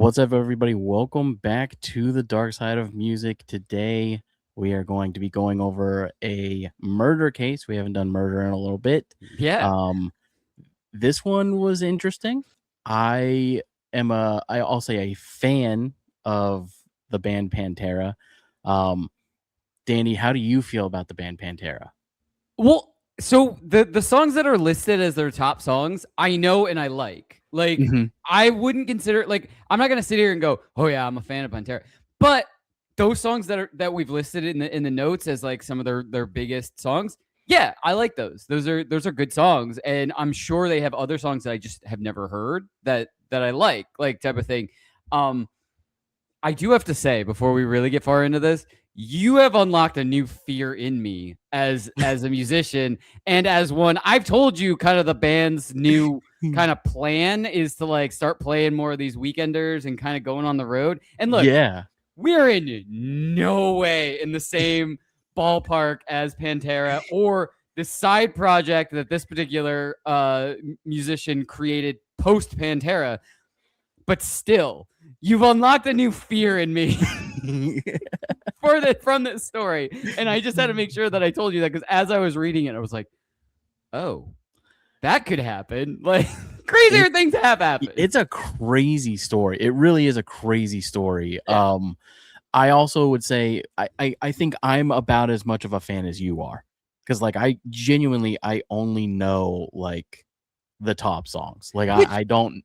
What's up, everybody? Welcome back to the dark side of music. Today, we are going to be going over a murder case. We haven't done murder in a little bit. Yeah. Um, this one was interesting. I'll say a fan of the band Pantera. Um, Danny, how do you feel about the band Pantera? Well, so the songs that are listed as their top songs, I know and I like. Like, Mhm. I wouldn't consider I'm not gonna sit here and go, oh yeah, I'm a fan of Pantera. But those songs that we've listed in the notes as like some of their biggest songs, yeah, I like those. Those are good songs, and I'm sure they have other songs that I just have never heard that I like type of thing. Um, I do have to say before we really get far into this, you have unlocked a new fear in me as a musician and as one. I've told you kind of the band's new kind of plan is to like start playing more of these weekenders and kind of going on the road. And look, Yeah. we're in no way in the same ballpark as Pantera or the side project that this particular musician created post Pantera, but still, you've unlocked a new fear in me from this story, and I just had to make sure that I told you that because as I was reading it, I was like, "Oh, that could happen." Like It crazier things have happened. it's a crazy story. It really is a crazy story. Yeah. I also would say I think I'm about as much of a fan as you are, because like I only know like the top songs. Like Which I don't,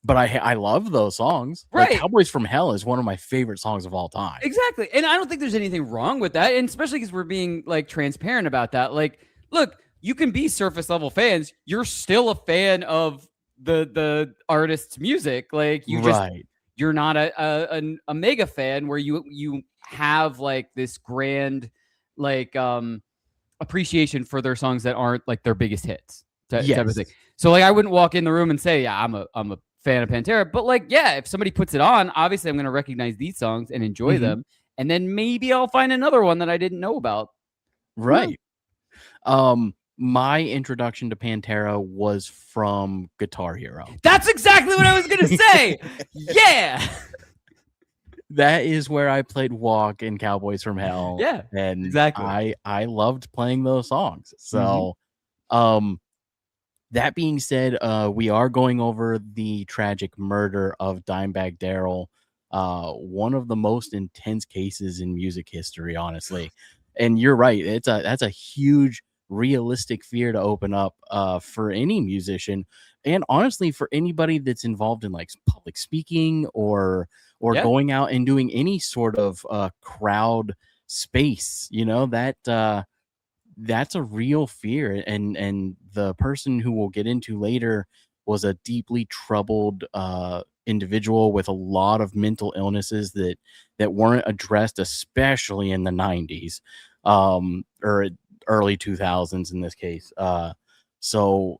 but I love those songs. Like right. Cowboys from Hell is one of my favorite songs of all time. Exactly. And I don't think there's anything wrong with that. And especially because we're being like transparent about that. Like, look, you can be surface level fans. You're still a fan of the artist's music. Like Right. you're not a mega fan where you have like this grand like appreciation for their songs that aren't like their biggest hits type of thing. Yes. So like I wouldn't walk in the room and say, yeah, I'm a fan of Pantera, but like yeah, if somebody puts it on, obviously I'm going to recognize these songs and enjoy Mhm. them, and then maybe I'll find another one that I didn't know about. Right. My introduction to Pantera was from Guitar Hero. That's exactly what I was going to say. Yeah. That is where I played Walk and Cowboys from Hell, Yeah, and exactly. I loved playing those songs. Mm-hmm. So, um, that being said, we are going over the tragic murder of Dimebag Darrell, one of the most intense cases in music history, honestly. And you're right; that's a huge realistic fear to open up for any musician, and honestly for anybody that's involved in like public speaking or Yeah. going out and doing any sort of crowd space. You know that's a real fear, and the person who we'll get into later was a deeply troubled individual with a lot of mental illnesses that weren't addressed, especially in the 90s, or early 2000s in this case. So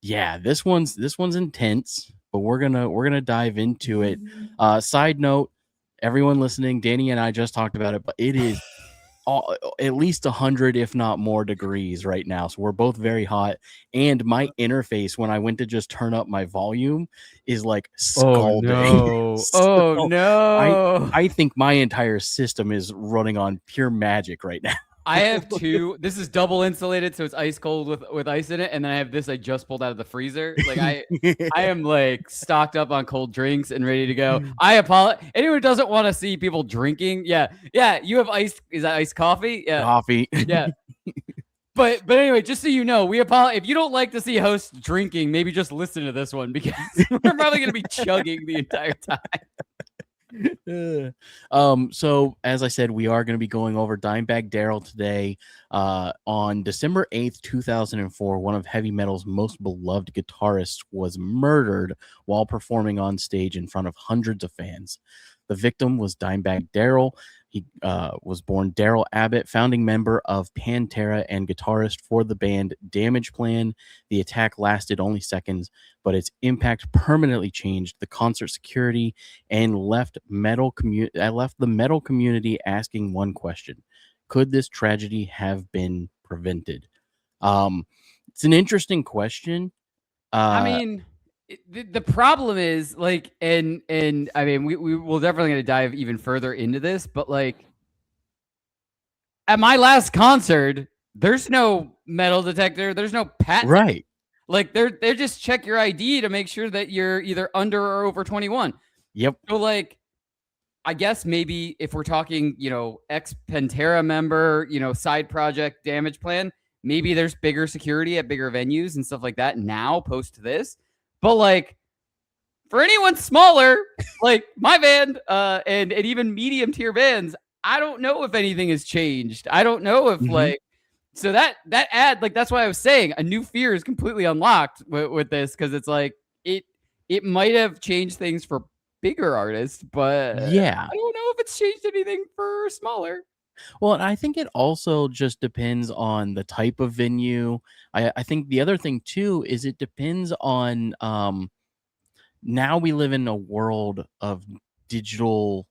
yeah, this one's intense, but we're gonna dive into it. Side note, everyone listening, Danny and I just talked about it, but it is at least 100 if not more degrees right now, so we're both very hot, and my interface when I went to just turn up my volume is like Oh scalding. no. Oh So i no. I think my entire system is running on pure magic right now. I have two. This is double insulated, so it's ice cold with ice in it, and then I have this I just pulled out of the freezer. Like I am like stocked up on cold drinks and ready to go. I apologize. Anyone who doesn't want to see people drinking, yeah, yeah. You have iced. Is that iced coffee? Yeah, Coffee. yeah. But anyway, just so you know, we apologize if you don't like to see hosts drinking. Maybe just listen to this one because we're probably gonna be chugging the entire time. So as I said, we are going to be going over Dimebag Darrell today. On December 8th, 2004, one of heavy metal's most beloved guitarists was murdered while performing on stage in front of hundreds of fans. The victim was Dimebag Darrell. He was born Darrell Abbott, founding member of Pantera and guitarist for the band Damageplan. The attack lasted only seconds, but its impact permanently changed the concert security and left the metal community asking one question: could this tragedy have been prevented? It's an interesting question. I Uh, mean, the problem is like, and I mean, we will definitely gonna dive even further into this, but like at my last concert, there's no metal detector, there's no pat. Right. Like they just check your ID to make sure that you're either under or over 21. Yep. So like, I guess maybe if we're talking, ex Pantera member, side project Damageplan, maybe there's bigger security at bigger venues and stuff like that now post this. But like for anyone smaller, like my band, and even medium tier bands, I don't know if anything has changed. I don't know if Mhm. like so that ad, like that's why I was saying a new fear is completely unlocked with this, because it's like it might have changed things for bigger artists, but Yeah. I don't know if it's changed anything for smaller. Well, and I think it also just depends on the type of venue. I think the other thing too is it depends on now we live in a world of digital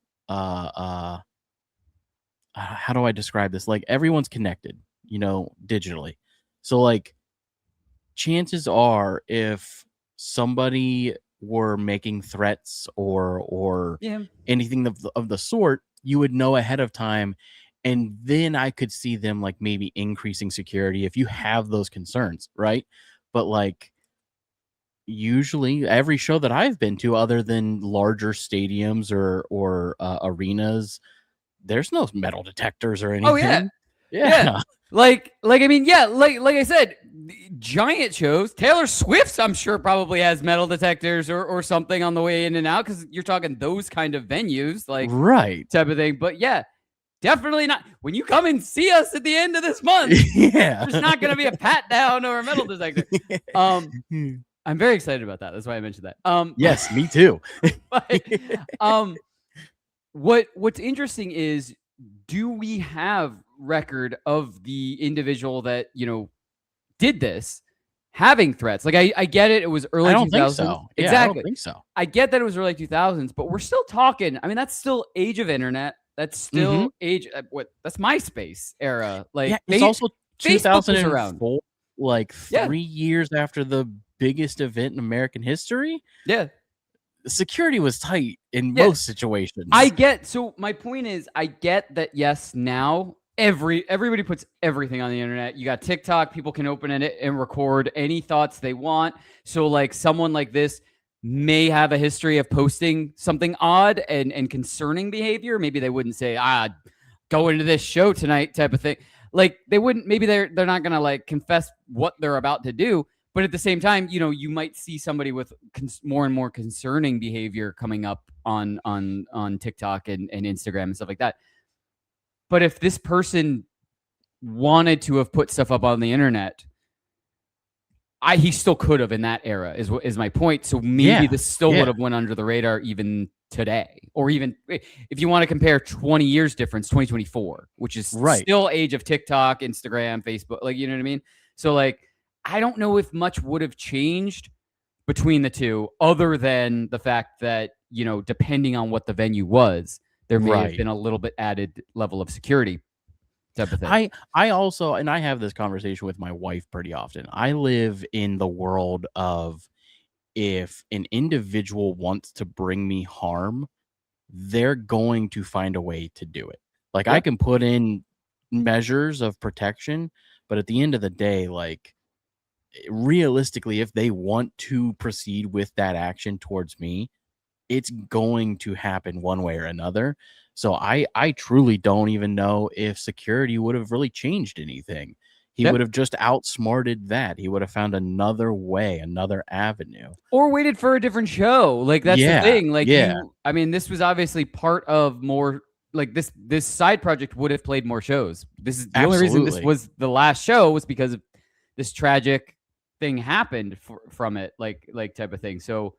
how do I describe this? Like everyone's connected, digitally. So like chances are if somebody were making threats or Yeah. anything of the sort, you would know ahead of time, and then I could see them like maybe increasing security if you have those concerns, right? But like usually every show that I've been to other than larger stadiums or arenas, there's no metal detectors or Oh yeah. anything. Yeah. Yeah. I mean, yeah, like I said, giant shows. Taylor Swift's, I'm sure, probably has metal detectors or something on the way in and out, because you're talking those kind of venues, like Right. type of thing. But yeah, definitely not. When you come and see us at the end of this month, Yeah. there's not going to be a pat down or a metal detector. I'm very excited about that. That's why I mentioned that. Yes, me too. but um, what's interesting is, do we have record of the individual that did this having threats? Like I get it, it was I early don't think 2000s. so. Yeah, I don't Exactly. think so. I get that it was early 2000s, but we're still talking. I mean, that's still age of internet. That's Mhm. still age. What? That's MySpace era. Yeah, Like it's also Facebook was around. 2004, like Yeah. 3 years after the biggest event in American history. Yeah. Security was tight in Yeah. most I situations. get, so my point is, I get that, yes, now everybody puts everything on the internet. You got TikTok, people can open it and record any thoughts they want. So like someone like this may have a history of posting something odd and concerning behavior. Maybe they wouldn't say, go into this show tonight type of thing. Like they wouldn't, maybe they're not gonna like confess what they're about to do. But at the same time, you might see somebody with more and more concerning behavior coming up on TikTok and Instagram and stuff like that. But if this person wanted to have put stuff up on the internet, he still could have in that era, is my point. So maybe Yeah, this still would yeah, have went under the radar even today, or even if you want to compare 20 years difference, 2024, which is right. still age of TikTok, Instagram, Facebook, like, you know what I mean? So like, I don't know if much would have changed between the two, other than the fact that, depending on what the venue was, there may have Right. been a little bit added level of security type of thing. I also, and I have this conversation with my wife pretty often. I live in the world of if an individual wants to bring me harm, they're going to find a way to do it. Like I Yeah. can put in measures of protection, but at the end of the day, like realistically, if they want to proceed with that action towards me, it's going to happen one way or another. So I truly don't even know if security would have really changed anything. He Yeah. would have just outsmarted that. He would have found another way, another avenue. Or waited for a different show. Like that's the Yeah, thing. Like yeah, I mean, this was obviously part of more, like this side project would have played more shows. This is the only reason this absolutely. was the last show, was because of this tragic thing happened from it, like type of thing. So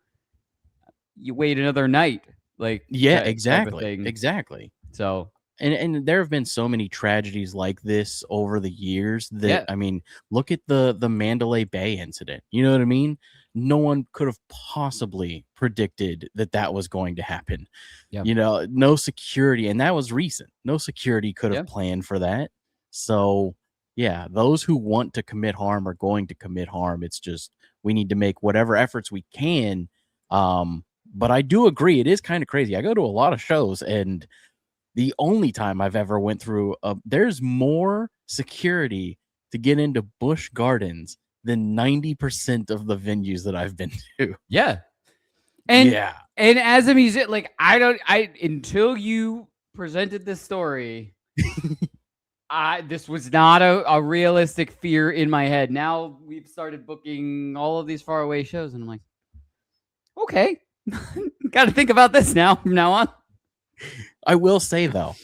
you wait another night, like Yeah, type of exactly, thing. exactly. So And there have been so many tragedies like this over the years that yeah, I mean, look at the Mandalay Bay incident. You know what I mean? No one could have possibly predicted that that was going to happen. yeah, No security, and that was recent. No security could yeah. have planned for that. So, yeah, those who want to commit harm are going to commit harm. It's just We need to make whatever efforts we can. But I do agree, it is kind of crazy. I go to a lot of shows, and the only time I've ever went through, there's more security to get into Busch Gardens than 90% of the venues that I've been to. Yeah. And Yeah. and as a musician, like I until you presented this story, this was not a realistic fear in my head. Now we've started booking all of these faraway shows, and I'm like, okay, got to think about this now from now on. I will say though,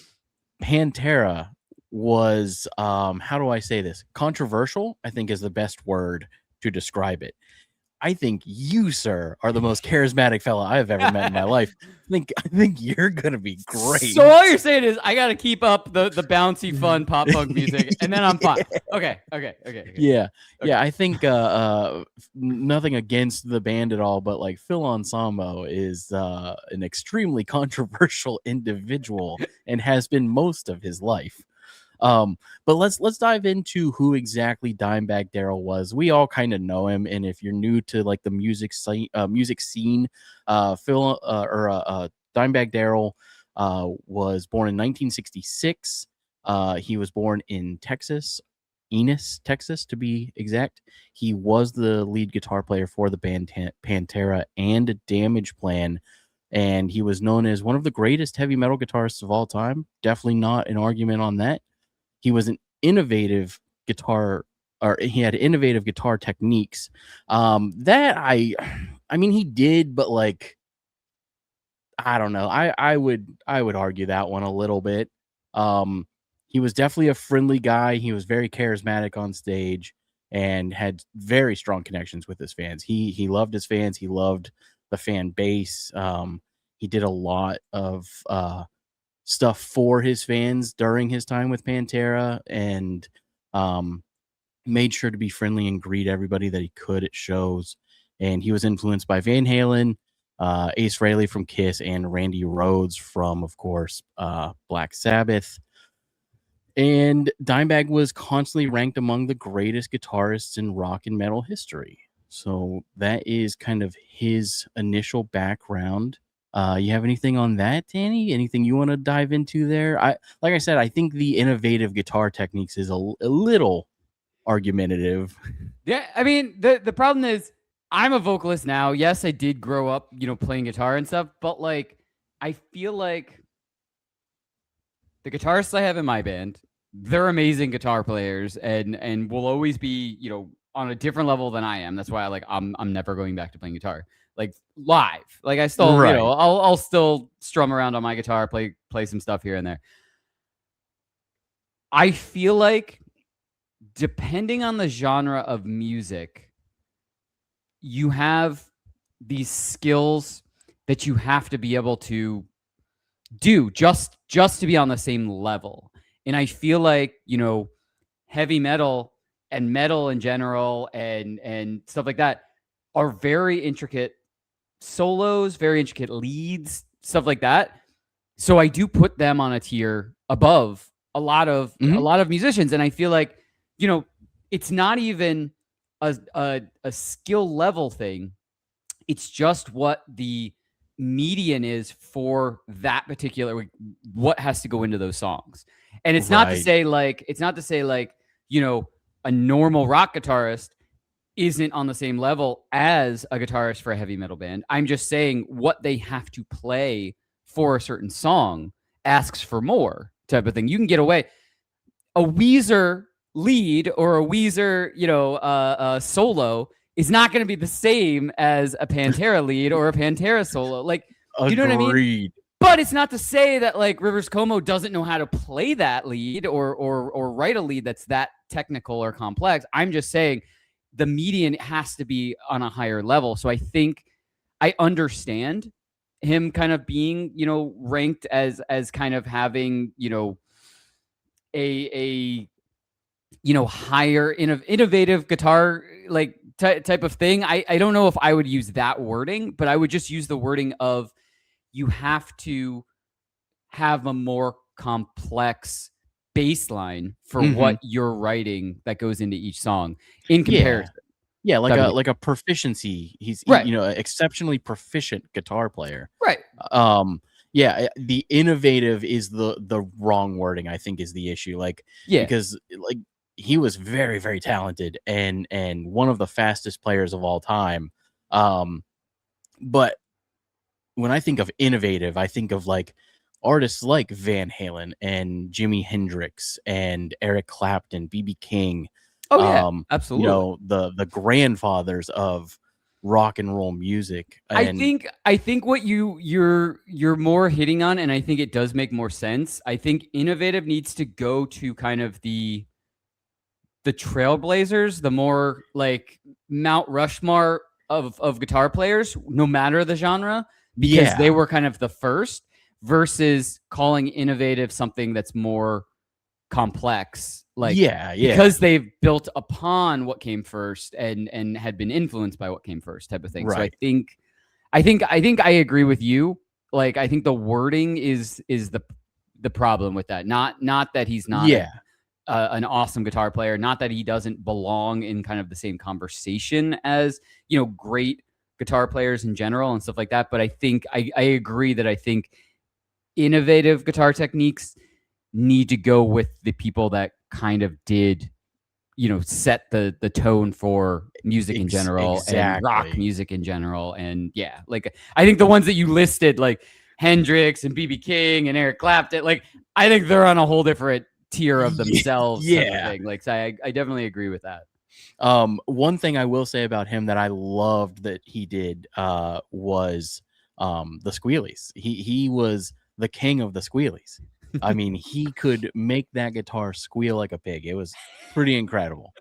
Pantera was how do I say this? Controversial, I think is the best word to describe it. I think you, sir, are the most charismatic fella I've ever met in my life. I think you're gonna be great. So all you're saying is I got to keep up the bouncy, fun pop punk music, and then I'm fine. Okay. Yeah. I think nothing against the band at all, but like Phil Anselmo is an extremely controversial individual and has been most of his life. But let's dive into who exactly Dimebag Darrell was. We all kind of know him, and if you're new to like the music scene, Dimebag Darrell was born in 1966. He was born in Texas, Enos, Texas, to be exact. He was the lead guitar player for the band Pantera and Damageplan, and he was known as one of the greatest heavy metal guitarists of all time. Definitely not an argument on that. He was an innovative guitar, or he had innovative guitar techniques. That I mean, he did, but like, I don't know. I would argue that one a little bit. He was definitely a friendly guy. He was very charismatic on stage and had very strong connections with his fans. He loved his fans. He loved the fan base. He did a lot of stuff for his fans during his time with Pantera, and made sure to be friendly and greet everybody that he could at shows. And he was influenced by Van Halen, Ace Frehley from Kiss, and Randy Rhoads from, of course, Black Sabbath. And Dimebag was constantly ranked among the greatest guitarists in rock and metal history. So that is kind of his initial background. You have anything on that, Danny? Anything you want to dive into there? Like I said, I think the innovative guitar techniques is a little argumentative. Yeah, I mean the problem is I'm a vocalist now. Yes, I did grow up, playing guitar and stuff, but like I feel like the guitarists I have in my band, they're amazing guitar players and will always be, on a different level than I am. That's why I'm never going back to playing guitar. Like live. Like I still, Right. I'll still strum around on my guitar, play some stuff here and there. I feel like depending on the genre of music, you have these skills that you have to be able to do just to be on the same level. And I feel like, heavy metal and metal in general and stuff like that are very intricate solos, very intricate leads, stuff like that. So I do put them on a tier above a lot of musicians, and I feel like, it's not even a skill level thing. It's just what the median is for that particular, what has to go into those songs. And it's not to say like a normal rock guitarist isn't on the same level as a guitarist for a heavy metal band. I'm just saying what they have to play for a certain song asks for more type of thing. You can get away. A Weezer lead or a Weezer, solo is not going to be the same as a Pantera lead or a Pantera solo. Like, you know what I mean? But it's not to say that like Rivers Cuomo doesn't know how to play that lead or write a lead that's that technical or complex. I'm just saying the median has to be on a higher level. So I think I understand him kind of being, ranked as kind of having, a higher innovative guitar like type of thing. I don't know if I would use that wording, but I would just use the wording of you have to have a more complex baseline for what you're writing that goes into each song in comparison. Yeah, type of thing. like a proficiency. Right. You know, exceptionally proficient guitar player. Right. Um, yeah, the innovative is the wrong wording, I think, is the issue. Like, Yeah. because like he was very, very talented and one of the fastest players of all time. Um, but when I think of innovative, I think of like artists like Van Halen and Jimi Hendrix and Eric Clapton, BB King, Oh yeah, you absolutely. know, the grandfathers of rock and roll music. And I think what you're more hitting on, and I think it does make more sense. I think innovative needs to go to kind of the trailblazers, the more like Mount Rushmore of guitar players, no matter the genre, because they yeah, were kind of the first, versus calling innovative something that's more complex, like yeah, because they've built upon what came first and had been influenced by what came first, type of thing. So right. I think I agree with you. Like I think the wording is the problem with that. Not that he's not a Yeah, an awesome guitar player. Not that he doesn't belong in kind of the same conversation as, great guitar players in general and stuff like that. But I think I agree that I think innovative guitar techniques need to go with the people that kind of did, set the tone for music in general and rock exactly. music in general. And yeah, like I think the ones that you listed, like Hendrix and BB King and Eric Clapton, like I think they're on a whole different tier of themselves, type of Yeah. thing. Like so I definitely agree with that. One thing I will say about him that I loved that he did was the squealies. He was the king of the squealies. I mean, he could make that guitar squeal like a pig. It was pretty incredible.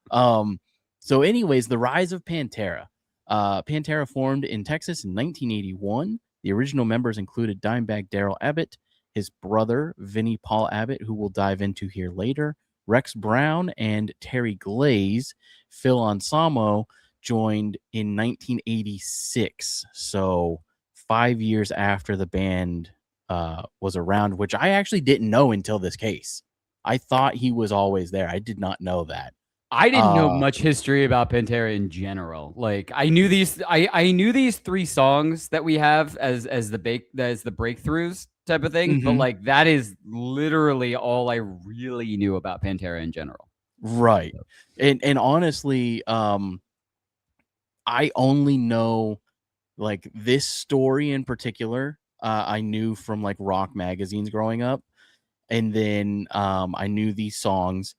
Um, so anyways, the rise of Pantera. Pantera formed in Texas in 1981. The original members included Dimebag Darrell Abbott, his brother Vinnie Paul Abbott, who we'll dive into here later, Rex Brown, and Terry Glaze. Phil Anselmo joined in 1986. So 5 years after the band was around, which I actually didn't know until this case. I thought he was always there. I did not know that. I didn't know Uh, much history about Pantera in general. Like I knew I knew these three songs that we have as the breakthroughs type of thing, but mhm, like that is literally all I really knew about Pantera in general. right. And honestly, I only know like this story in particular. I knew from like rock magazines growing up, and then I knew these songs,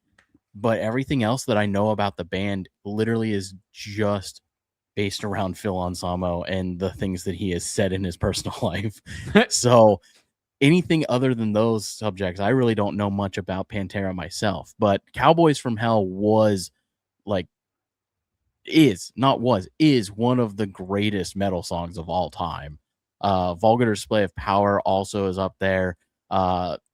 but everything else that I know about the band literally is just based around Phil Anselmo and the things that he has said in his personal life. So anything other than those subjects, I really don't know much about Pantera myself. But Cowboys from Hell was like is not was is one of the greatest metal songs of all time. Vulgar Display of Power also is up there.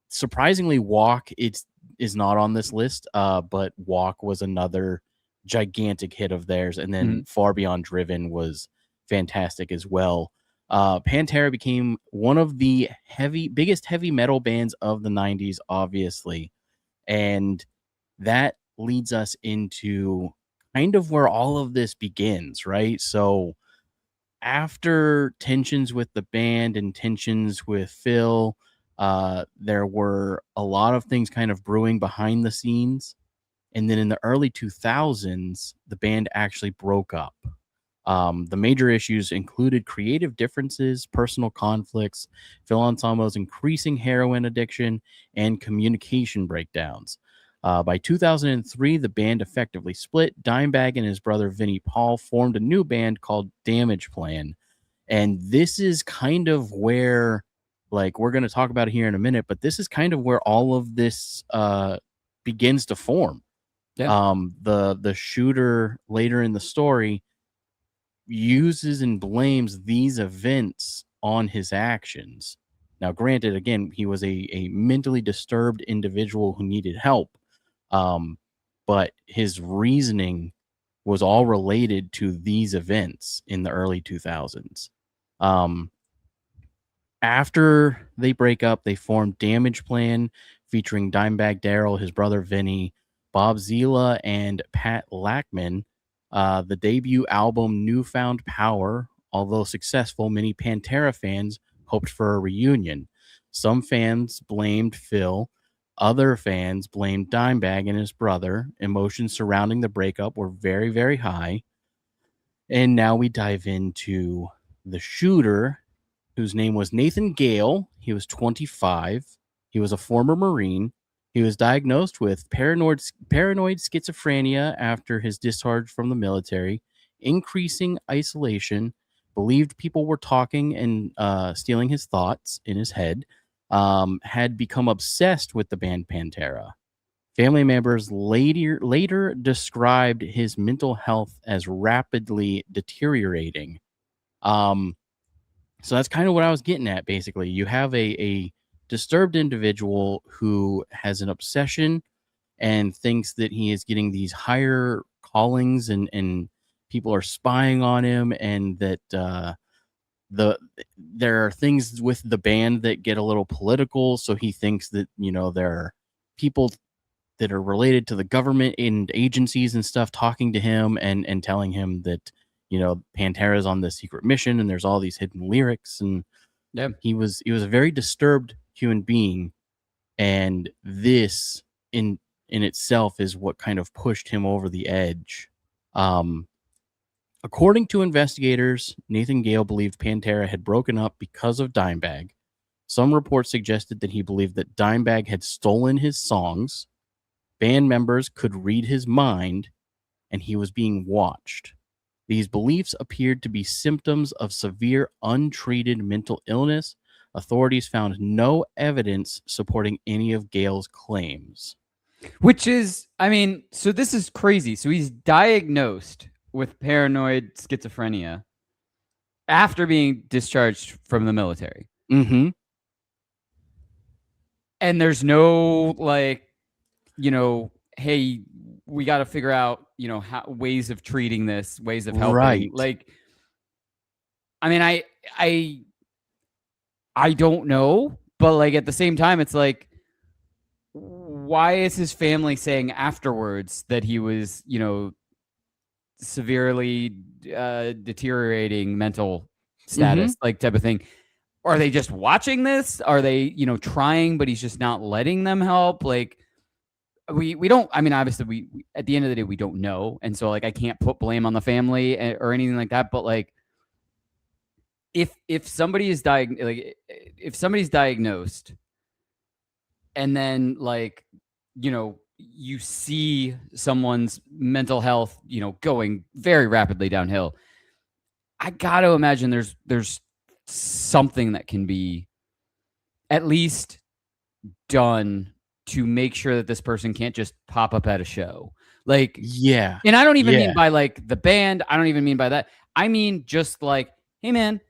Surprisingly, Walk it's is not on this list, but Walk was another gigantic hit of theirs, and then Mhm. Far Beyond Driven was fantastic as well. Pantera became one of the biggest heavy metal bands of the 90s, obviously, and that leads us into kind of where all of this begins, right? So after tensions with the band and tensions with Phil, there were a lot of things kind of brewing behind the scenes. And then in the early 2000s, the band actually broke up. The major issues included creative differences, personal conflicts, Phil Anselmo's increasing heroin addiction, and communication breakdowns. By 2003, the band effectively split. Dimebag and his brother Vinnie Paul formed a new band called Damageplan. And this is kind of where, like, we're going to talk about it here in a minute, but this is kind of where all of this begins to form. Yeah. The shooter later in the story uses and blames these events on his actions. Now, granted, again, he was a mentally disturbed individual who needed help, um, but his reasoning was all related to these events in the early 2000s. Um, After they break up, they form Damageplan, featuring Dimebag Darrell, his brother Vinny, Bob Zila, and Pat Lackman. The debut album Newfound Power, although successful, many Pantera fans hoped for a reunion. Some fans blamed Phil, other fans blamed Dimebag and his brother. Emotions surrounding the breakup were very, very high. And now we dive into the shooter, whose name was Nathan Gale. He was 25. He was a former Marine. He was diagnosed with paranoid schizophrenia after his discharge from the military, increasing isolation, believed people were talking and stealing his thoughts in his head, had become obsessed with the band Pantera. Family members later described his mental health as rapidly deteriorating. Um, so that's kind of what I was getting at. Basically, you have a disturbed individual who has an obsession and thinks that he is getting these higher callings, and people are spying on him, and that the there are things with the band that get a little political. So he thinks that there are people that are related to the government and agencies and stuff talking to him and telling him that Pantera is on this secret mission and there's all these hidden lyrics. And Yeah. he was a very disturbed human being, and this in itself is what kind of pushed him over the edge. um According to investigators, Nathan Gale believed Pantera had broken up because of Dimebag. Some reports suggested that he believed that Dimebag had stolen his songs, band members could read his mind, and he was being watched. These beliefs appeared to be symptoms of severe untreated mental illness. Authorities found no evidence supporting any of Gale's claims. Which is, I mean, so this is crazy. So he's diagnosed with paranoid schizophrenia after being discharged from the military. Mm-hmm. And there's no hey, we got to figure out, ways of treating this, ways of helping. Right. Like, I mean, I don't know, but like at the same time, it's like, why is his family saying afterwards that he was, severely deteriorating mental status, like type of thing? Are they just watching this? Are they, trying, but he's just not letting them help? Like, we don't. I mean, obviously, we at the end of the day, we don't know, and so like I can't put blame on the family or anything like that. But like, if somebody is if somebody's diagnosed, and then like, you see someone's mental health, going very rapidly downhill, I got to imagine there's something that can be at least done to make sure that this person can't just pop up at a show. Like, Yeah. and I don't even mean Yeah. by like the band. I don't even mean by that. I mean just like, hey man,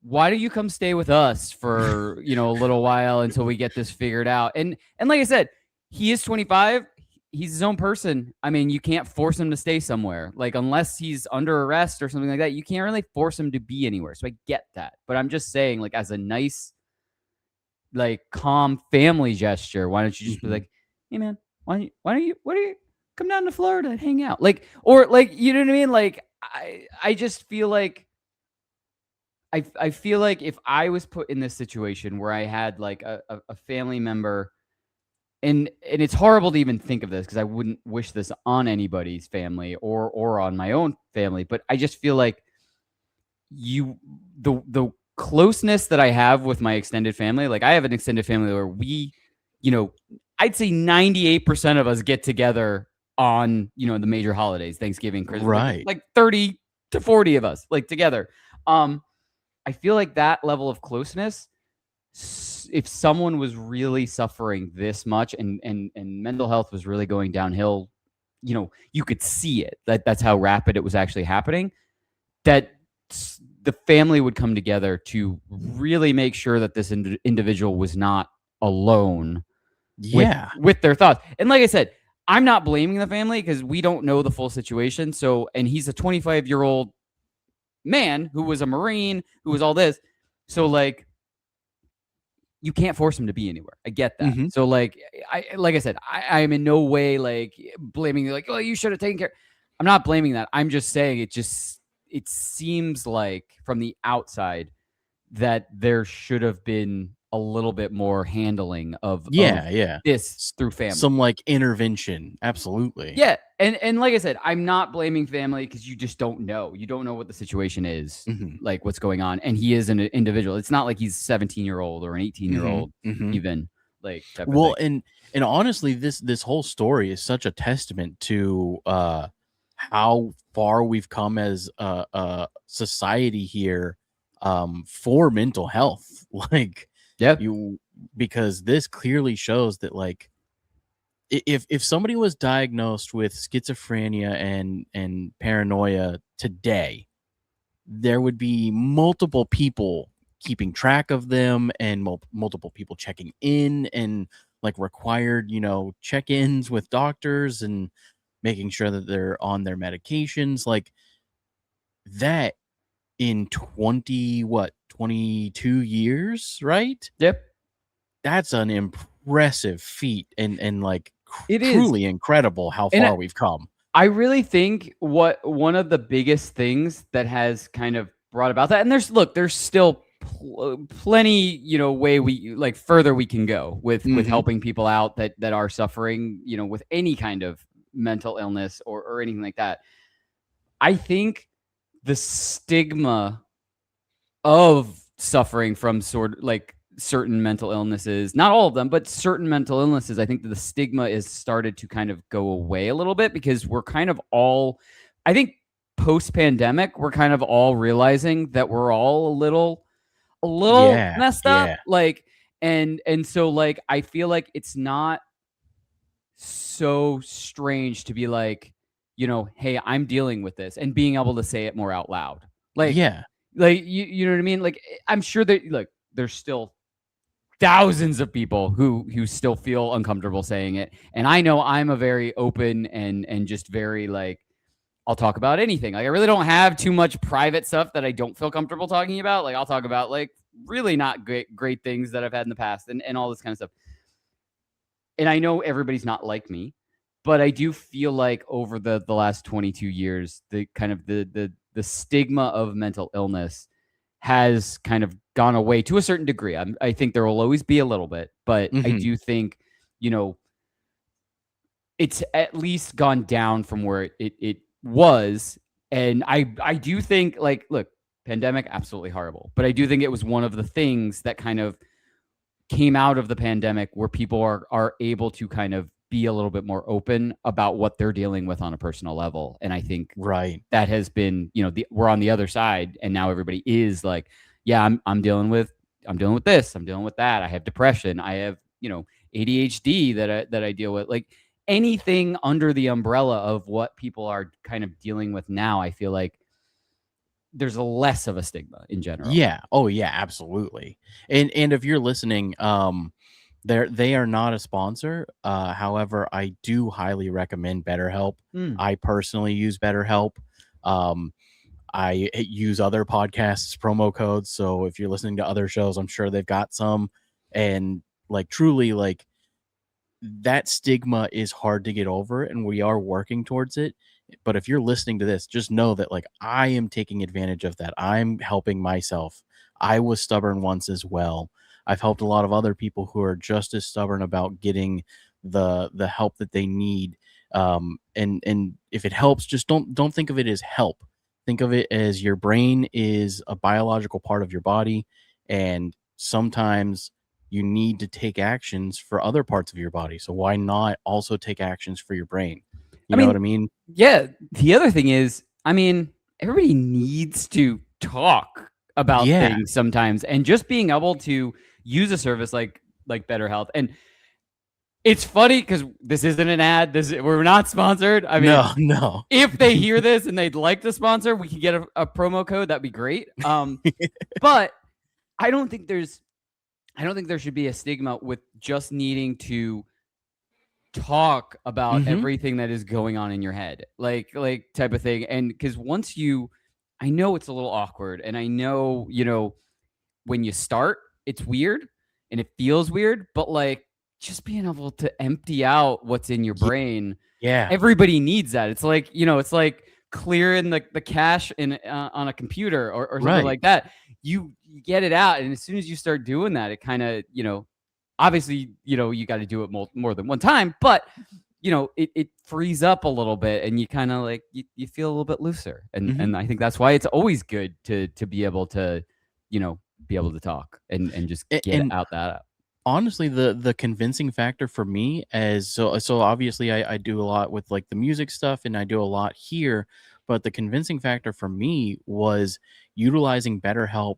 why don't you come stay with us for, a little while until we get this figured out? And like I said, he is 25. He's his own person. I mean, you can't force him to stay somewhere. Like, unless he's under arrest or something like that, you can't really force him to be anywhere. So I get that. But I'm just saying, like, as a nice, like, calm family gesture, why don't you just be like, hey man, why don't you come down to Florida and hang out? Like, or like, you know what I mean? Like, I just feel like I feel like if I was put in this situation where I had like a family member, and it's horrible to even think of this because I wouldn't wish this on anybody's family or on my own family, but I just feel like the closeness that I have with my extended family, like I have an extended family where we, I'd say 98% of us get together on, the major holidays, Thanksgiving, Christmas, Right. like 30 to 40 of us like together. I feel like that level of closeness, if someone was really suffering this much and mental health was really going downhill, you could see it. That's how rapid it was actually happening. That the family would come together to really make sure that this individual was not alone Yeah. with their thoughts. And like I said, I'm not blaming the family because we don't know the full situation. So, and he's a 25-year-old man who was a Marine, who was all this. So like, you can't force him to be anywhere. I get that. Mhm. So like I said, I am in no way like blaming you, like, oh, you should have taken care. I'm not blaming that. I'm just saying it seems like from the outside that there should have been a little bit more handling of Yeah. this S through family. some, like, intervention, absolutely. Yeah, and like I said, I'm not blaming family because you just don't know. You don't know what the situation is, Mhm, like what's going on, and he is an individual. It's not like he's 17-year-old or an 18-year-old mhm. even, like, type of Well, thing. and honestly, this whole story is such a testament to, how far we've come as a society here, for mental health. Like, Yeah, you because this clearly shows that, like, if somebody was diagnosed with schizophrenia and paranoia today, there would be multiple people keeping track of them and multiple people checking in and like required, check-ins with doctors and making sure that they're on their medications like that in 22 years, right? yep, That's an impressive feat and like it is, truly incredible how and far we've come. I really think what one of the biggest things that has kind of brought about that, and there's still plenty, way we like further we can go with Mhm. helping people out that are suffering, with any kind of mental illness or anything like that. I think the stigma of suffering from sort of like certain mental illnesses, not all of them, but certain mental illnesses, I think that the stigma is started to kind of go away a little bit because we're kind of all, I think post pandemic, we're kind of all realizing that we're all a little Yeah, messed up. yeah. Like, and so like, I feel like it's not so strange to be like, hey, I'm dealing with this and being able to say it more out loud. Like, Yeah. you know what I mean? Like, I'm sure that look, there's still thousands of people who still feel uncomfortable saying it. And I know I'm a very open and just very like I'll talk about anything. Like I really don't have too much private stuff that I don't feel comfortable talking about. Like I'll talk about like really not great things that I've had in the past and all this kind of stuff. And I know everybody's not like me, but I do feel like over the last 22 years, the kind of the stigma of mental illness has kind of gone away to a certain degree. I think there will always be a little bit, but I Mhm. do think, you know, it's at least gone down from where it was. And I do think like, look, pandemic, absolutely horrible. But I do think it was one of the things that kind of came out of the pandemic where people are able to kind of be a little bit more open about what they're dealing with on a personal level. And I think Right. that has been, we're on the other side and now everybody is like, yeah, I'm dealing with this, I'm dealing with that. I have depression, I have, ADHD that I deal with. Like anything under the umbrella of what people are kind of dealing with now, I feel like there's a less of a stigma in general. Yeah. Oh, yeah, absolutely. And if you're listening, they are not a sponsor. However, I do highly recommend BetterHelp. Mm. I personally use BetterHelp. Um, I use other podcasts promo codes, so if you're listening to other shows, I'm sure they've got some. And like truly, like that stigma is hard to get over, and we are working towards it. But if you're listening to this, just know that like I am taking advantage of that. I'm helping myself. I was stubborn once as well. I've helped a lot of other people who are just as stubborn about getting the help that they need. And if it helps, just don't think of it as help. Think of it as your brain is a biological part of your body, and sometimes you need to take actions for other parts of your body. So why not also take actions for your brain? I You know what mean, I mean? yeah, the other thing is, I mean, everybody needs to talk about Yeah. things sometimes, and just being able to use a service like BetterHelp. And it's funny because this isn't an ad. We're not sponsored. I mean, No, no. if they hear this and they'd like to sponsor, we can get a promo code. That'd be great. But I don't think there's I don't think there should be a stigma with just needing to talk about Mhm. everything that is going on in your head, like type of thing. And because once I know it's a little awkward, and I know when you start, it's weird and it feels weird, but like just being able to empty out what's in your Ye brain. yeah. Everybody needs that. It's like, it's like clearing the cache in on a computer or something Right. like that. You get it out, and as soon as you start doing that, it kind of, obviously, you got to do it more than one time, but it frees up a little bit, and you kind of like you feel a little bit looser, and Mhm. I think that's why it's always good to be able to, be able to talk and just get And out that. honestly, the convincing factor for me as so obviously I do a lot with like the music stuff and I do a lot here, but the convincing factor for me was utilizing BetterHelp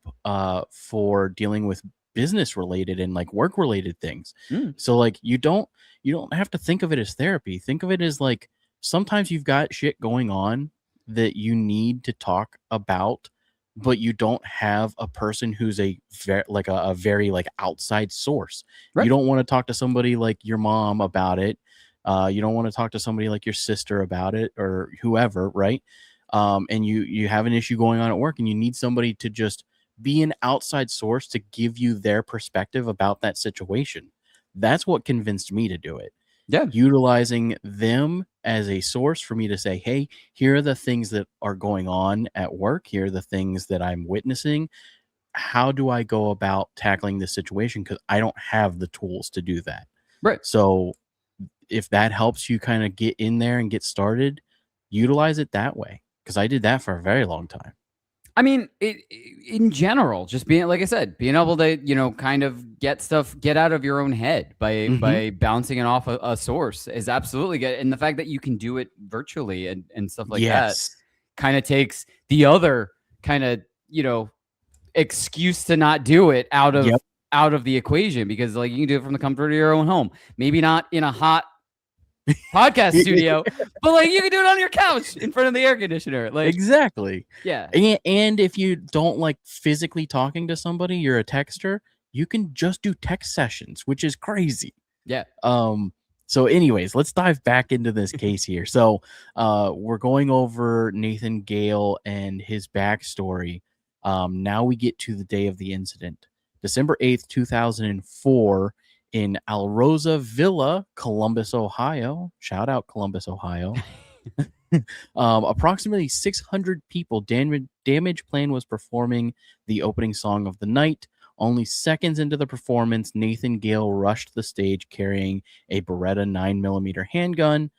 for dealing with business related and like work related things. Mm, So like you don't have to think of it as therapy. Think of it as like sometimes you've got shit going on that you need to talk about, but you don't have a person who's a very like outside source. You right. don't want to talk to somebody like your mom about it. You don't want to talk to somebody like your sister about it or whoever, right? And you have an issue going on at work, and you need somebody to just be an outside source to give you their perspective about that situation. That's what convinced me to do it, Yeah. utilizing them as a source for me to say, "Hey, here are the things that are going on at work. Here are the things that I'm witnessing. How do I go about tackling this situation? Because I don't have the tools to do that." Right. So, if that helps you kind of get in there and get started, utilize it that way. Because I did that for a very long time. I mean, in general, just being, like I said, being able to, kind of get out of your own head by Hmm. bouncing it off a source is absolutely good. And the fact that you can do it virtually and stuff like that Yes. kind of takes the other kind of, excuse to not do it Yep. out of the equation, because like you can do it from the comfort of your own home. Maybe not in a hot podcast studio, but like you can do it on your couch in front of the air conditioner. Like, Exactly. yeah. And if you don't like physically talking to somebody, you're a texter, you can just do text sessions, which is crazy. Yeah. Um, so anyways, let's dive back into this case here. So, we're going over Nathan Gale and his backstory. Now we get to the day of the incident, December 8th, 2004, in Alrosa Villa, Columbus, Ohio. Shout out Columbus, Ohio. Approximately 600 people. Damageplan was performing the opening song of the night. Only seconds into the performance, Nathan Gale rushed the stage carrying a Beretta 9mm handgun.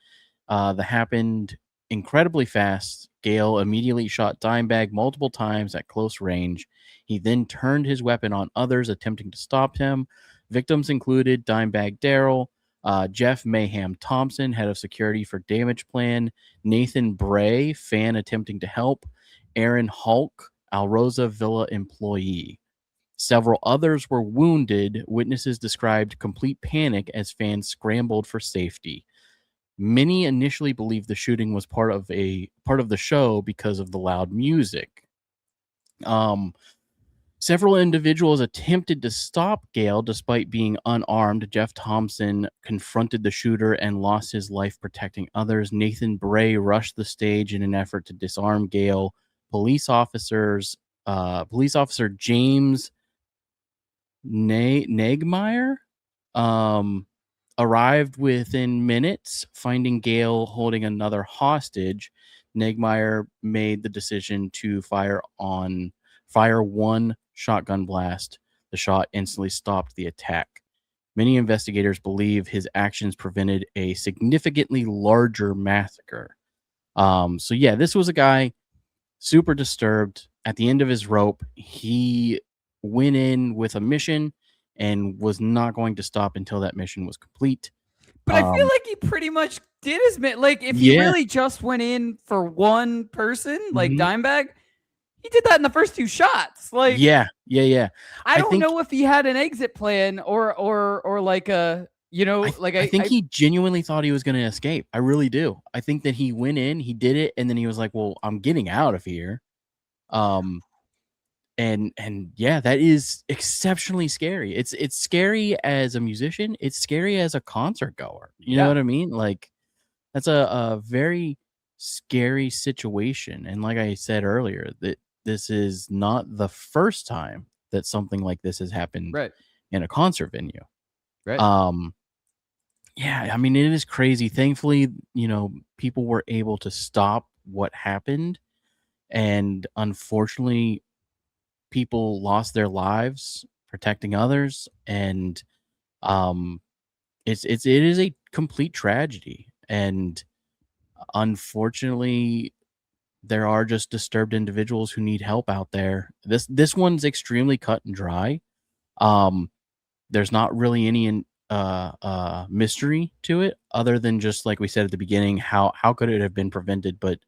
That happened incredibly fast. Gale immediately shot Dimebag multiple times at close range. He then turned his weapon on others attempting to stop him. Victims included Dimebag Darrell, Jeff Mayhem Thompson, head of security for Damageplan, Nathan Bray, fan attempting to help, Aaron Hulk, Alrosa Villa employee. Several others were wounded. Witnesses described complete panic as fans scrambled for safety. Many initially believed the shooting was part of the show because of the loud music. Um, Several individuals attempted to stop Gale despite being unarmed. Jeff Thompson confronted the shooter and lost his life protecting others. Nathan Bray rushed the stage in an effort to disarm Gale. Police officer James Nagmeyer um, arrived within minutes, finding Gale holding another hostage. Nagmeyer made the decision to fire one shotgun blast. The shot instantly stopped the attack. Many investigators believe his actions prevented a significantly larger massacre. So yeah, this was a guy super disturbed. At the end of his rope, he went in with a mission and was not going to stop until that mission was complete. But I feel Um, like he pretty much did his like if he yeah. really just went in for one person, like Mhm. Dimebag, he did that in the first two shots. Like, Yeah. Yeah. Yeah. I I don't think know if he had an exit plan or like a, like I think I he genuinely thought he was going to escape. I really do. I think that he went in, he did it, and then he was like, "Well, I'm getting out of here." Um, and yeah, that is exceptionally scary. It's scary as a musician. It's scary as a concert goer. You know yeah, what I mean? Like that's a very scary situation. And like I said earlier, that this is not the first time that something like this has happened right, in a concert venue. right. Um, Yeah, I mean, it is crazy. Thankfully, people were able to stop what happened, and unfortunately, people lost their lives protecting others, and um, it is a complete tragedy, and unfortunately, there are just disturbed individuals who need help out there. This one's extremely cut and dry. Um, there's not really any mystery to it other than just like we said at the beginning, how could it have been prevented? But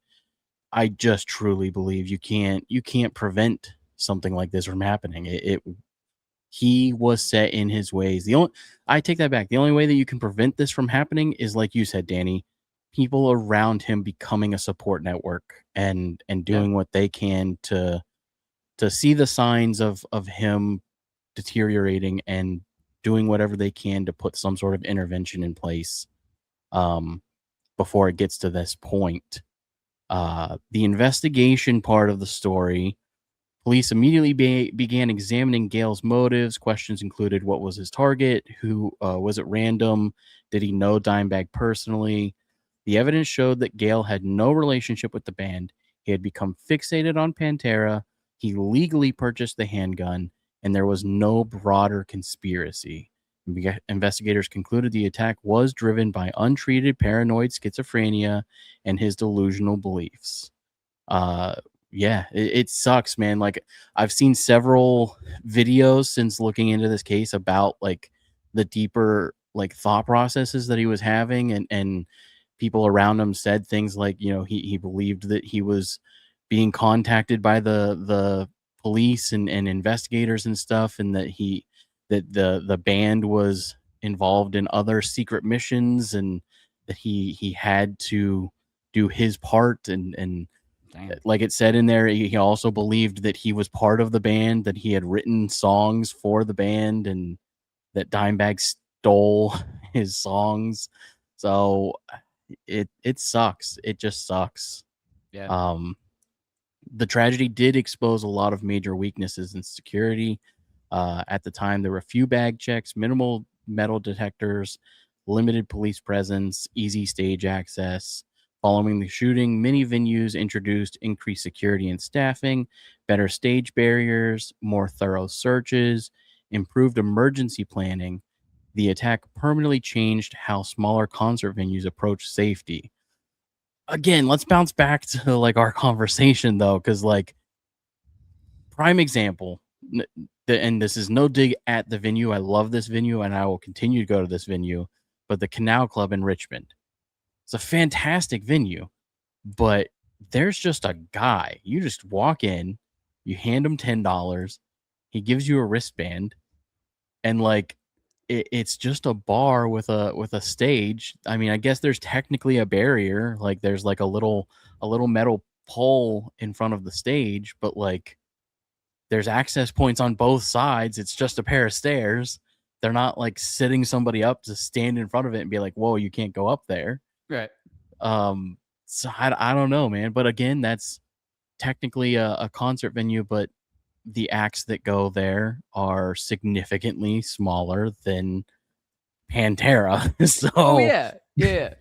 I just truly believe you can't prevent something like this from happening. He was set in his ways. I take that back. The only way that you can prevent this from happening is like you said, Danny, people around him becoming a support network and Yeah. doing what they can to see the signs of him deteriorating and doing whatever they can to put some sort of intervention in place um, before it gets to this point. The investigation part of the story, police immediately began examining Gale's motives. Questions included: what was his target? Who was it random? Did he know Dimebag personally? The evidence showed that Gale had no relationship with the band. He had become fixated on Pantera. He legally purchased the handgun, and there was no broader conspiracy. Investigators concluded the attack was driven by untreated paranoid schizophrenia and his delusional beliefs. Uh, yeah, it sucks, man. Like I've seen several videos since looking into this case about like the deeper like thought processes that he was having, and people around him said things like, he believed that he was being contacted by the police and investigators and stuff, and that the band was involved in other secret missions, and that he had to do his part, and Damn. like it said in there, he also believed that he was part of the band, that he had written songs for the band, and that Dimebag stole his songs. So it sucks. It just sucks. Yeah. Um, the tragedy did expose a lot of major weaknesses in security. At the time, there were few bag checks, minimal metal detectors, limited police presence, easy stage access. Following the shooting, many venues introduced increased security and staffing, better stage barriers, more thorough searches, improved emergency planning. The attack permanently changed how smaller concert venues approach safety. Again, let's bounce back to like our conversation though, because like prime example, and this is no dig at the venue. I love this venue and I will continue to go to this venue, but the Canal Club in Richmond. It's a fantastic venue, but there's just a guy. You just walk in, you hand him $10, he gives you a wristband, and like it's just a bar with a stage. I mean, I guess there's technically a barrier, like there's like a little metal pole in front of the stage, but like there's access points on both sides. It's just a pair of stairs. They're not like setting somebody up to stand in front of it and be like, "Whoa, you can't go up there." Right. Um, so I don't know, man. But again, that's technically a concert venue, but the acts that go there are significantly smaller than Pantera. Oh So, yeah. Yeah.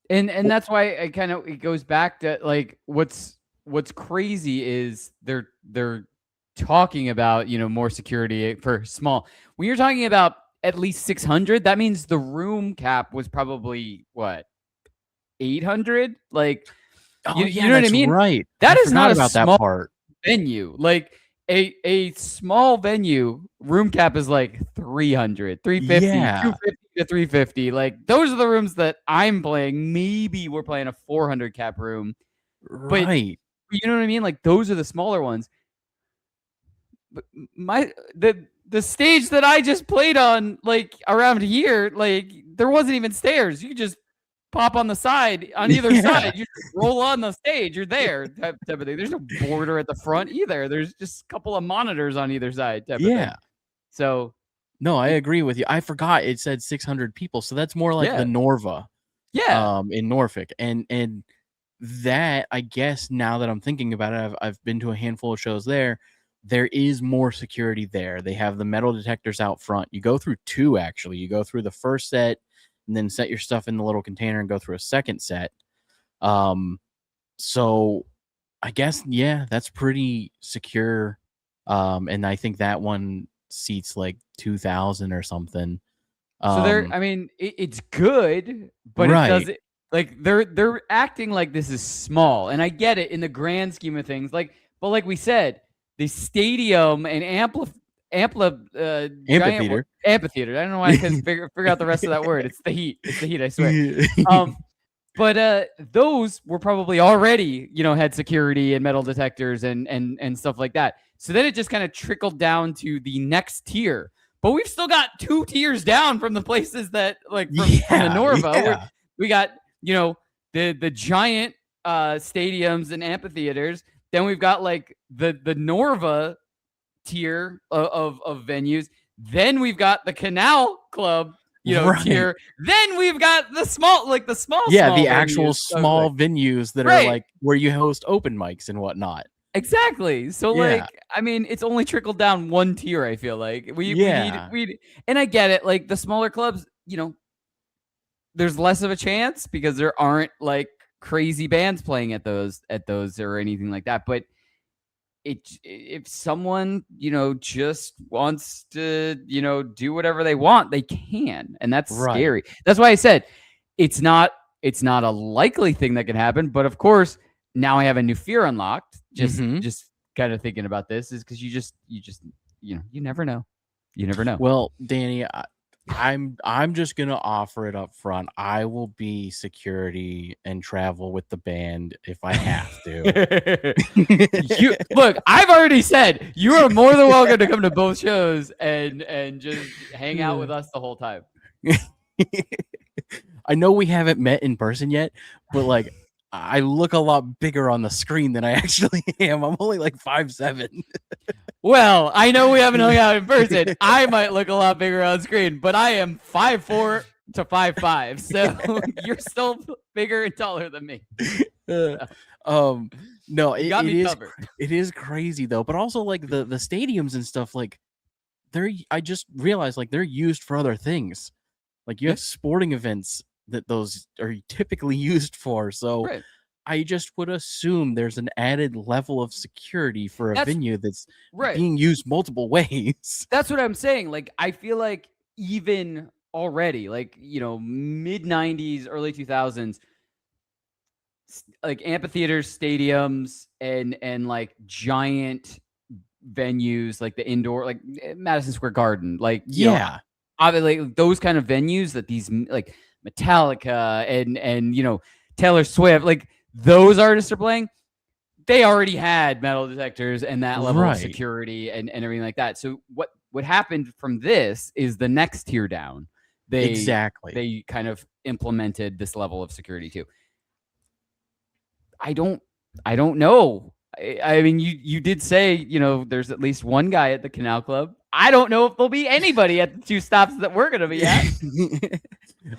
And that's why it goes back to like what's crazy is they're talking about, more security for small. When you're talking about at least 600, that means the room cap was probably what, 800? Like oh you yeah, know what I that's mean? right. I That is forgot not a about that small part. venue. Like a small venue room cap is like 300, 350, Yeah, 250 to 350. Like those are the rooms that I'm playing. Maybe we're playing a 400 cap room, but right. you know what I mean? Like those are the smaller ones. But the stage that I just played on, like around here, like there wasn't even stairs. You could just pop on the side on either Yeah, side. You just roll on the stage. You're there, type of thing. There's no border at the front either. There's just a couple of monitors on either side, type of thing. yeah. So No, I it, agree with you. I forgot it said 600 people, so that's more like the yeah, Norva, yeah, in Norfolk, and that, I guess, now that I'm thinking about it, I've been to a handful of shows there. There is more security there. They have the metal detectors out front. You go through two actually. You go through the first set and then set your stuff in the little container and go through a second set. So I guess, yeah, that's pretty secure. And I think that one seats like 2,000 or something. So I mean, it's good, but it Right. doesn't, like, they're acting like this is small, and I get it in the grand scheme of things. Like, but like we said, the stadium and Amphitheater. amphitheater. I don't know why I couldn't figure out the rest of that word. It's the heat. It's the heat. I swear. But those were probably already, had security and metal detectors and stuff like that. So then it just kind of trickled down to the next tier. But we've still got 2 tiers down from the places that, like, from the Norva. Yeah. We got, the giant stadiums and amphitheaters. Then we've got like the Norva tier of venues. Then we've got the Canal Club, Right. tier. Then we've got the small the actual small venues that Right. are like where you host open mics and whatnot. Exactly. So Yeah. like, I mean, it's only trickled down 1 tier, I feel like. We Yeah. need, and I get it. Like, the smaller clubs, there's less of a chance because there aren't like crazy bands playing at those or anything like that. But if someone, just wants to, do whatever they want, they can. And that's Right. scary. That's why I said it's not a likely thing that can happen. But of course, now I have a new fear unlocked. Just kind of thinking about this is because you never know. You never know. Well, Danny, I'm just gonna offer it up front. I will be security and travel with the band if I have to. Look, I've already said you are more than welcome to come to both shows and just hang out with us the whole time. I know we haven't met in person yet, but like, I look a lot bigger on the screen than I actually am. I'm only like 5'7". Well, I know we haven't hung out in person. I might look a lot bigger on screen, but I am 5'4" to 5'5", so you're still bigger and taller than me. No, it is crazy though. But also like the stadiums and stuff, like I just realized like they're used for other things. Like you have sporting events that those are typically used for. So Right. I just would assume there's an added level of security for a venue that's right. being used multiple ways. That's what I'm saying. Like, I feel like even already, like, mid 90s, early 2000s, like amphitheaters, stadiums, and like giant venues, like the indoor, like Madison Square Garden, like, obviously those kind of venues that these like Metallica and Taylor Swift, like those artists are playing, they already had metal detectors and that level of security and everything like that. So what happened from this is the next tier down. They kind of implemented this level of security too. I don't know. I mean, you did say, there's at least one guy at the Canal Club. I don't know if there'll be anybody at the 2 stops that we're going to be at.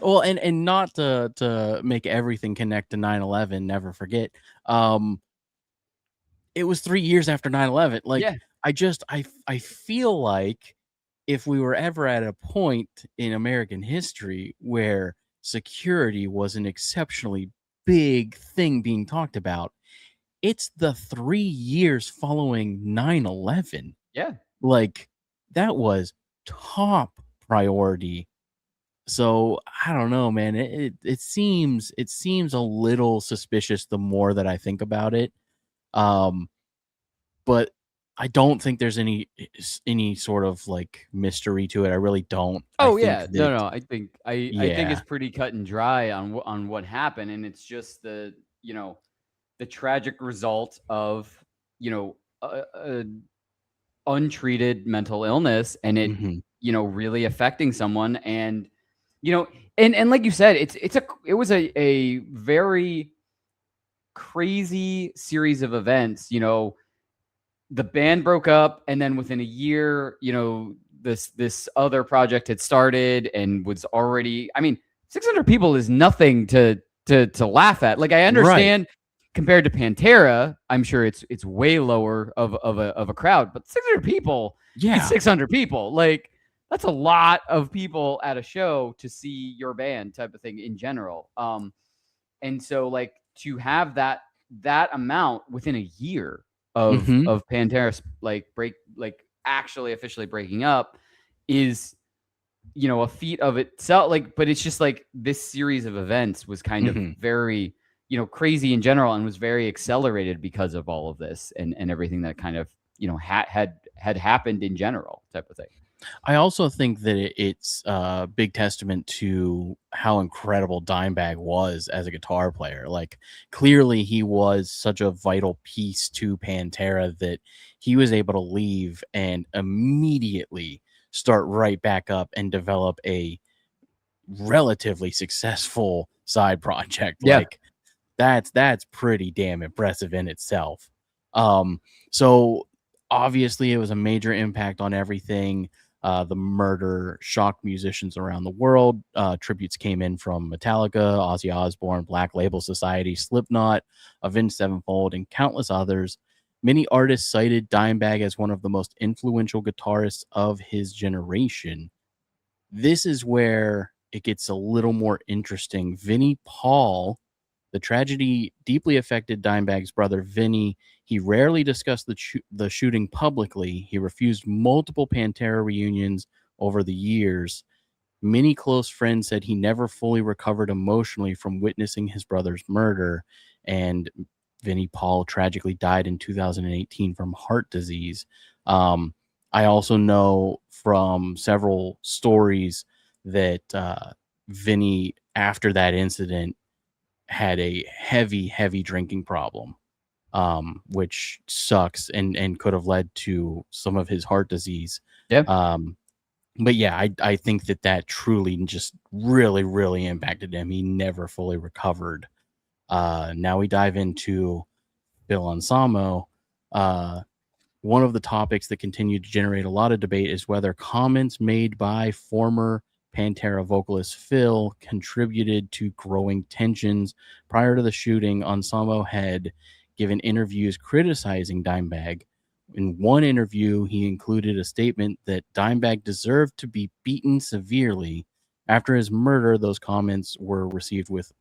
Well, and not to make everything connect to 9/11, never forget. It was 3 years after 9/11. Like, I feel like if we were ever at a point in American history where security was an exceptionally big thing being talked about, it's the 3 years following 9/11. Yeah. Like, that was top priority. So I don't know, man. It seems a little suspicious the more that I think about it. But I don't think there's any sort of like mystery to it. I really don't. Oh, I think no. I think it's pretty cut and dry on what happened, and it's just the tragic result of untreated mental illness, and it really affecting someone, and and like you said, it was a very crazy series of events. The band broke up, and then within a year, this other project had started and was already, I mean, 600 people is nothing to laugh at. Like, I understand compared to Pantera, I'm sure it's way lower of a crowd, but 600 people, 600 people, like, that's a lot of people at a show to see your band type of thing in general. And so like to have that amount within a year of Mhm. Pantera like actually officially breaking up is, you know, a feat of itself. Like, but it's just like this series of events was kind of Mhm. very, you know, crazy in general and was very accelerated because of all of this and everything that kind of, you know, had happened in general type of thing. I also think that it's a big testament to how incredible Dimebag was as a guitar player. Like, clearly, he was such a vital piece to Pantera that he was able to leave and immediately start right back up and develop a relatively successful side project. Yeah. Like, that's pretty damn impressive in itself. Um, so obviously it was a major impact on everything. The murder shocked musicians around the world. Tributes came in from Metallica, Ozzy Osbourne, Black Label Society, Slipknot, Avenged Sevenfold, and countless others. Many artists cited Dimebag as one of the most influential guitarists of his generation. This is where it gets a little more interesting. Vinnie Paul, the tragedy deeply affected Dimebag's brother Vinny. He rarely discussed the shooting publicly. He refused multiple Pantera reunions over the years. Many close friends said he never fully recovered emotionally from witnessing his brother's murder. And Vinnie Paul tragically died in 2018 from heart disease. Um, I also know from several stories that Vinny, after that incident, had a heavy, heavy drinking problem, which sucks and could have led to some of his heart disease. Yeah. But yeah, I think that truly just really, really impacted him. He never fully recovered. Now we dive into Phil Anselmo. Uh, One of the topics that continued to generate a lot of debate is whether comments made by former Pantera vocalist Phil contributed to growing tensions. Prior to the shooting, Anselmo had given interviews criticizing Dimebag. In one interview, he included a statement that Dimebag deserved to be beaten severely. After his murder, those comments were received with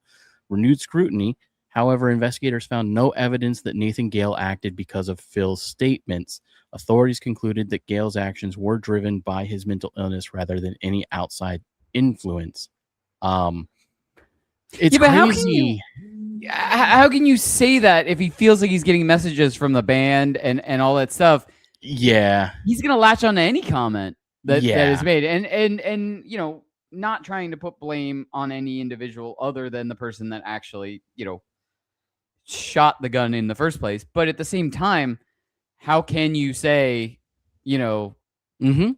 renewed scrutiny. However, investigators found no evidence that Nathan Gale acted because of Phil's statements. Authorities concluded that Gale's actions were driven by his mental illness rather than any outside influence. Um, it's Yeah, but crazy. how can you say that if he feels like he's getting messages from the band and all that stuff? Yeah. He's gonna latch on to any comment that is Yeah. made, and you know, not trying to put blame on any individual other than the person that actually, you know, shot the gun in the first place. But at the same time, how can you say, you know, Hmm.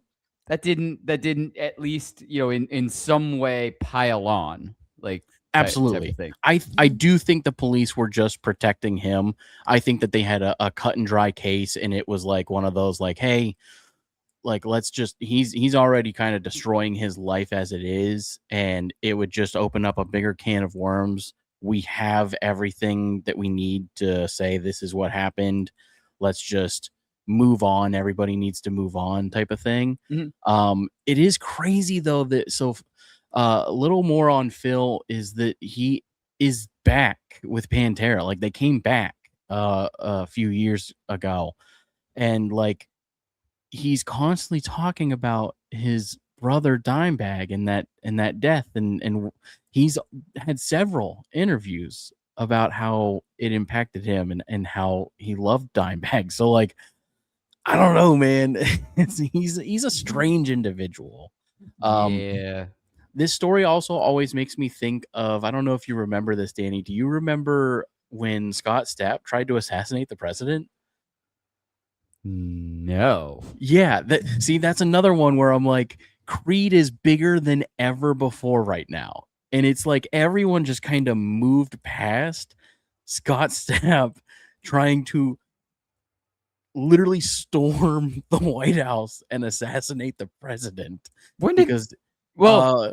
that didn't at least, you know, in some way pile on, like, type of Absolutely. thing? I do think the police were just protecting him. I think that they had a cut and dry case, and it was like one of those like, hey, like let's just he's already kind of destroying his life as it is, and it would just open up a bigger can of worms. We have everything that we need to say this is what happened. Let's just move on. Everybody needs to move on type of thing. Mhm. It is crazy though that a little more on Phil is that he is back with Pantera. Like they came back a few years ago, and like he's constantly talking about his brother Dimebag and that death, and he's had several interviews about how it impacted him and how he loved Dimebag. So like I don't know, man. He's a strange individual. Um Yeah. this story also always makes me think of, I don't know if you remember this, Danny. Do you remember when Scott Stapp tried to assassinate the president? No. Yeah, that's another one where I'm like, Creed is bigger than ever before right now. And it's like everyone just kind of moved past Scott Stapp trying to literally storm the White House and assassinate the president When did because well, uh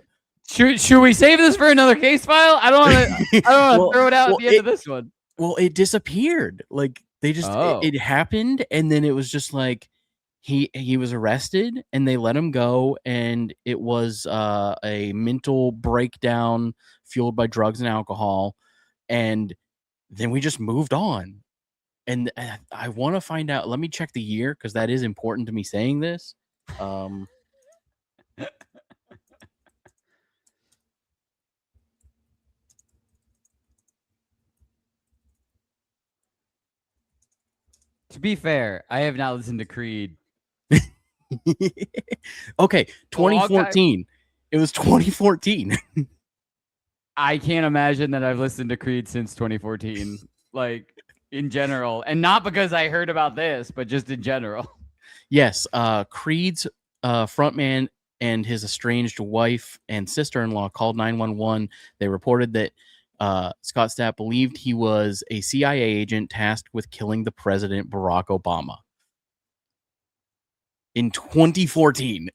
should we save this for another case file? I don't wanna well throw it out at well the end of this one. it disappeared. Like they just Oh. it happened and then it was just like he was arrested and they let him go, and it was a mental breakdown fueled by drugs and alcohol, and then we just moved on. And I want to find out. Let me check the year because that is important to me saying this. Um, To be fair, I have not listened to Creed. okay, A long time. 2014. It was 2014. I can't imagine that I've listened to Creed since 2014, like in general, and not because I heard about this, but just in general. Yes, Creed's frontman and his estranged wife and sister-in-law called 911. They reported that Scott Stapp believed he was a CIA agent tasked with killing the president, Barack Obama, in 2014.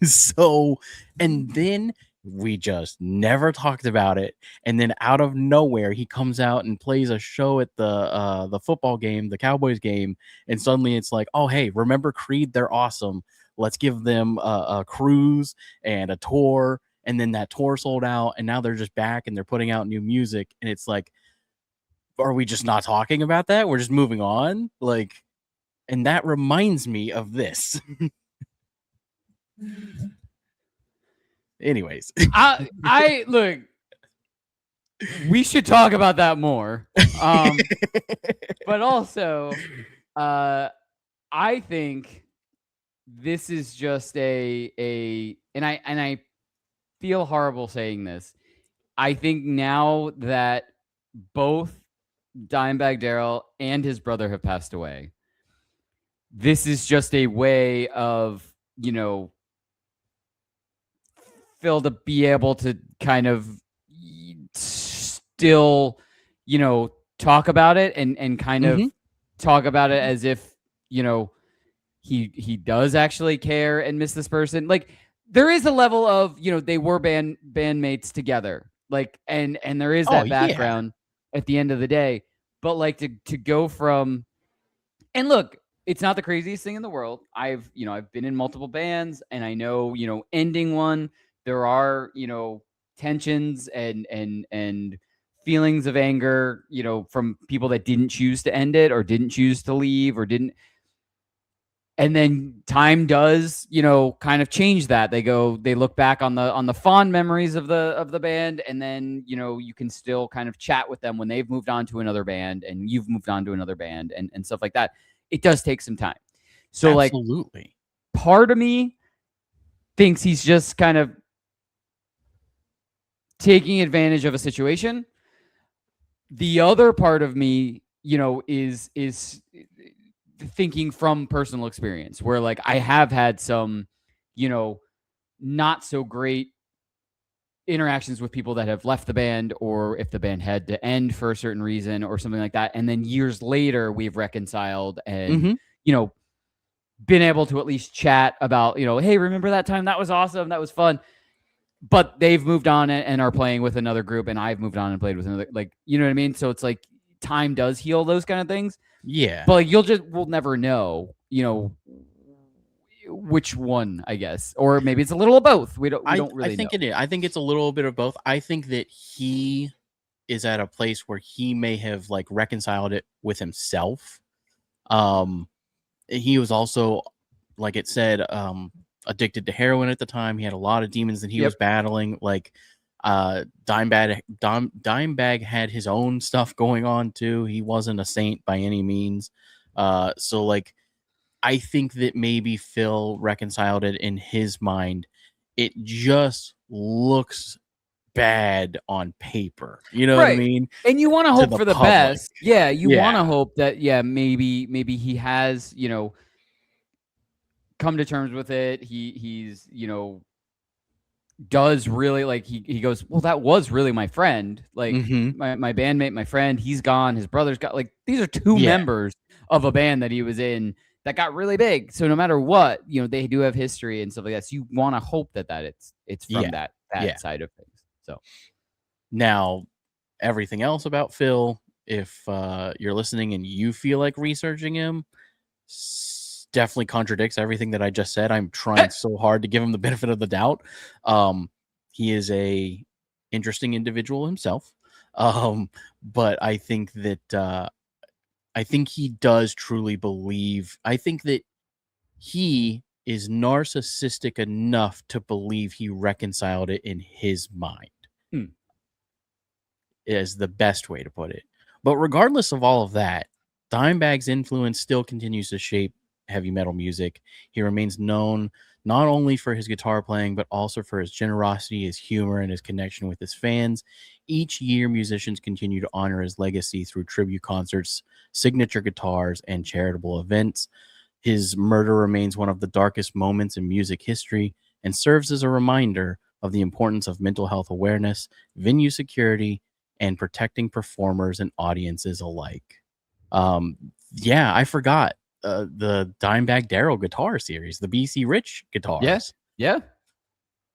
So, and then we just never talked about it. And then out of nowhere, he comes out and plays a show at the football game, the Cowboys game, and suddenly it's like, oh hey, remember Creed? They're awesome. Let's give them a cruise and a tour. And then that tour sold out, and now they're just back and they're putting out new music. And it's like, are we just not talking about that? We're just moving on, like. And that reminds me of this. Anyways, I look. We should talk about that more. But also, I think this is just and I feel horrible saying this. I think now that both Dimebag Darrell and his brother have passed away, this is just a way of, Phil to be able to kind of still, talk about it and kind of talk about it as if, he does actually care and miss this person. Like, there is a level of, they were bandmates together. Like, and there is that background at the end of the day. But like to go from, and look, it's not the craziest thing in the world. I've been in multiple bands, and I know, ending one, there are, tensions and feelings of anger, from people that didn't choose to end it or didn't choose to leave or didn't. And then time does, kind of change that. They look back on the fond memories of the band, and then, you can still kind of chat with them when they've moved on to another band and you've moved on to another band and stuff like that. It does take some time. So absolutely. Like, part of me thinks he's just kind of taking advantage of a situation. The other part of me, is thinking from personal experience where, like, I have had some, not so great interactions with people that have left the band, or if the band had to end for a certain reason or something like that. And then years later, we've reconciled and, been able to at least chat about, hey, remember that time? That was awesome. That was fun. But they've moved on and are playing with another group, and I've moved on and played with another, like, you know what I mean? So it's like time does heal those kind of things. Yeah. But like, we'll never know, which one, I guess. Or maybe it's a little of both. We don't really I think know. it is. I think it's a little bit of both. I think that he is at a place where he may have like reconciled it with himself. He was also, like it said, addicted to heroin at the time. He had a lot of demons that he was battling. Like Dimebag had his own stuff going on too. He wasn't a saint by any means. So like, I think that maybe Phil reconciled it in his mind. It just looks bad on paper. You know what I mean? And you want to hope for the best. Yeah, you want to hope that, maybe he has, come to terms with it. He's, does really, like, he goes, well, that was really my friend. Like, my bandmate, my friend, he's gone. His brother's got, like, these are two members of a band that he was in that got really big. So no matter what, they do have history and stuff like that. So you want to hope that it's from that side of things. So now, everything else about Phil, if you're listening and you feel like researching him, definitely contradicts everything that I just said. I'm trying so hard to give him the benefit of the doubt. He is a interesting individual himself. But I think that I think he does truly believe. I think that he is narcissistic enough to believe he reconciled it in his mind. Hmm. Is the best way to put it. But regardless of all of that, Dimebag's influence still continues to shape heavy metal music. He remains known not only for his guitar playing, but also for his generosity, his humor, and his connection with his fans. Each year, musicians continue to honor his legacy through tribute concerts, signature guitars, and charitable events. His murder remains one of the darkest moments in music history and serves as a reminder of the importance of mental health awareness, venue security, and protecting performers and audiences alike. Yeah, I forgot the Dimebag Darrell guitar series, the BC Rich Yeah. guitars. Yeah.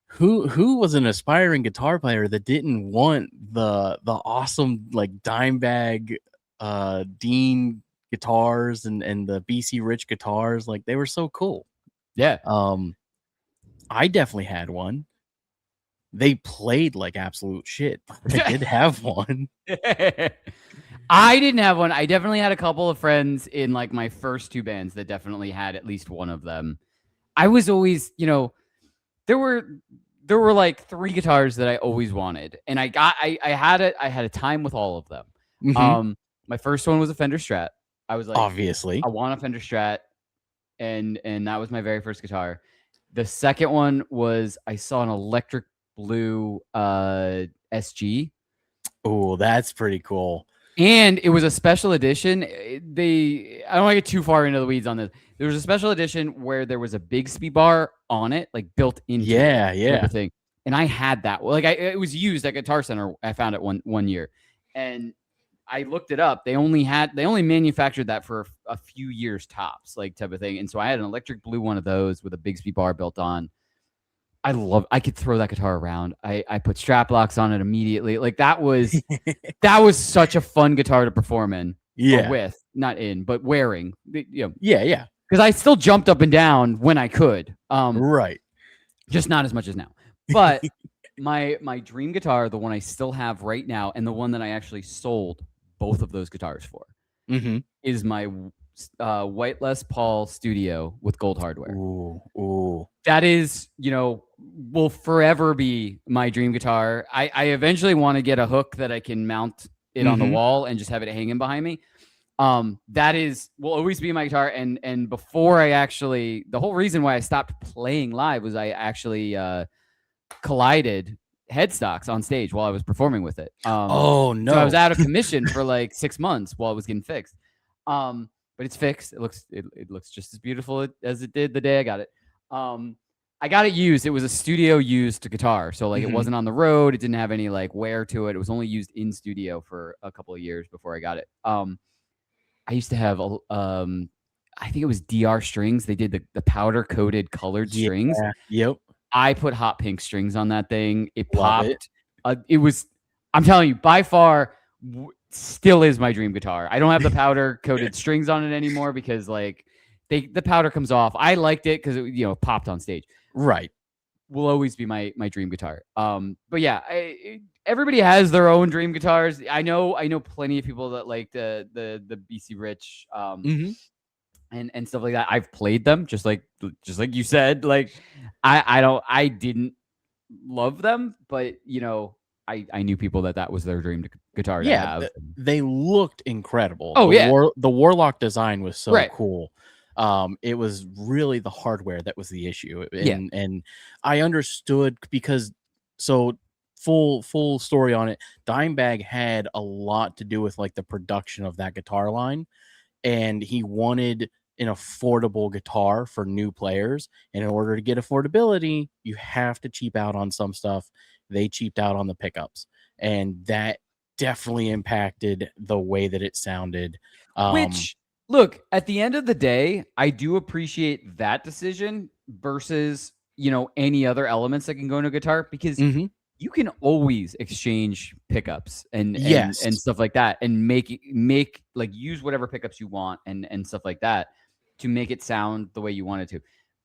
Who was an aspiring guitar player that didn't want the awesome like Dimebag Dean guitars and the BC Rich guitars? Like they were so cool. Yeah. I definitely had one. They played like absolute shit, but I did have one. I didn't have one. I definitely had a couple of friends in like my first two bands that definitely had at least one of them. I was always, there were like three guitars that I always wanted, and I had a time with all of them. Mhm. My first one was a Fender Strat. I was like, Obviously. I want a Fender Strat, and that was my very first guitar. The second one was I saw an electric blue SG. Oh, that's pretty cool. And it was a special edition. I don't want to get too far into the weeds on this. There was a special edition where there was a Bigsby bar on it, like built into Yeah, it, type yeah. of thing. And I had that. Like it was used at Guitar Center. I found it one year, and I looked it up. They only manufactured that for a few years tops, like type of thing. And so I had an electric blue one of those with a Bigsby bar built on. I could throw that guitar around. I put strap locks on it immediately. Like that was such a fun guitar to perform in. Yeah. Or with, not in, but wearing. Yeah, yeah. Because I still jumped up and down when I could. Right. Just not as much as now. But my dream guitar, the one I still have right now, and the one that I actually sold both of those guitars for, is my white Les Paul Studio with gold hardware. Ooh. That is, will forever be my dream guitar. I eventually want to get a hook that I can mount it on the wall and just have it hanging behind me. That will always be my guitar. And before the whole reason why I stopped playing live was I actually collided headstocks on stage while I was performing with it. Oh no. So I was out of commission for like 6 months while it was getting fixed. But it's fixed. It looks just as beautiful as it did the day I got it. I got it used. It was a studio used guitar. So like it wasn't on the road. It didn't have any like wear to it. It was only used in studio for a couple of years before I got it. I used to have I think it was DR strings. They did the powder coated colored strings. Yep. I put hot pink strings on that thing. It popped. It was, I'm telling you, by far still is my dream guitar. I don't have the powder coated strings on it anymore because like the powder comes off. I liked it because it popped on stage. Right. Will always be my dream guitar. But yeah, everybody has their own dream guitars. I know plenty of people that like the BC Rich and stuff like that. I've played them just like you said. Like I didn't love them, but I knew people that was their dream guitar to have. They looked incredible. Oh, The Warlock design was so Right. cool. It was really the hardware that was the issue. Yeah. And I understood because full story on it. Dimebag had a lot to do with like the production of that guitar line, and he wanted an affordable guitar for new players. And in order to get affordability, you have to cheap out on some stuff. They cheaped out on the pickups, and that definitely impacted the way that it sounded. Which, look, at the end of the day, I do appreciate that decision versus, any other elements that can go into a guitar, because you can always exchange pickups and stuff like that and make like use whatever pickups you want and stuff like that. to make it sound the way you want it to.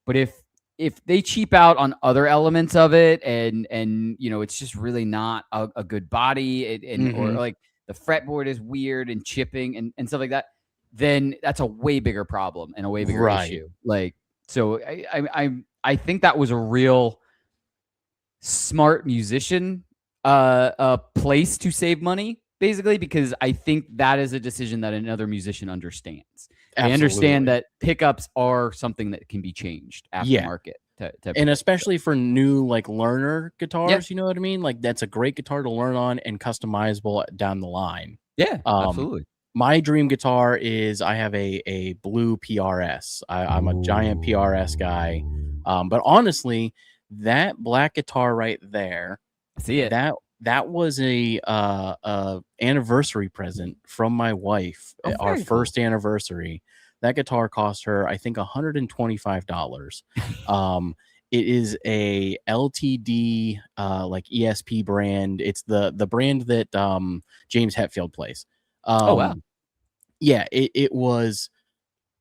But if they cheap out on other elements of it, and you know, it's just really not a good body, and or Hmm. like the fretboard is weird and chipping and stuff like that, then that's a way bigger problem and a way bigger Right. issue. Like, so I think that was a real smart musician place to save money, basically, because I think that is a decision that another musician understands. They understand Absolutely. that pickups are something that can be changed Yeah. aftermarket type of And thing. So, especially for new like learner yeah, guitars, you know what I mean? Like that's a great guitar to learn on and customizable down the line. yeah, Um, absolutely. my dream guitar is I have a blue PRS. I'm a giant PRS guy. But honestly, that black guitar right there, See it. that was a anniversary present from my wife, Oh, our very cool. first anniversary. That guitar cost her, I think, $125. Um, it is a LTD, like ESP brand. It's the brand that James Hetfield plays. Oh wow. Um, yeah, it was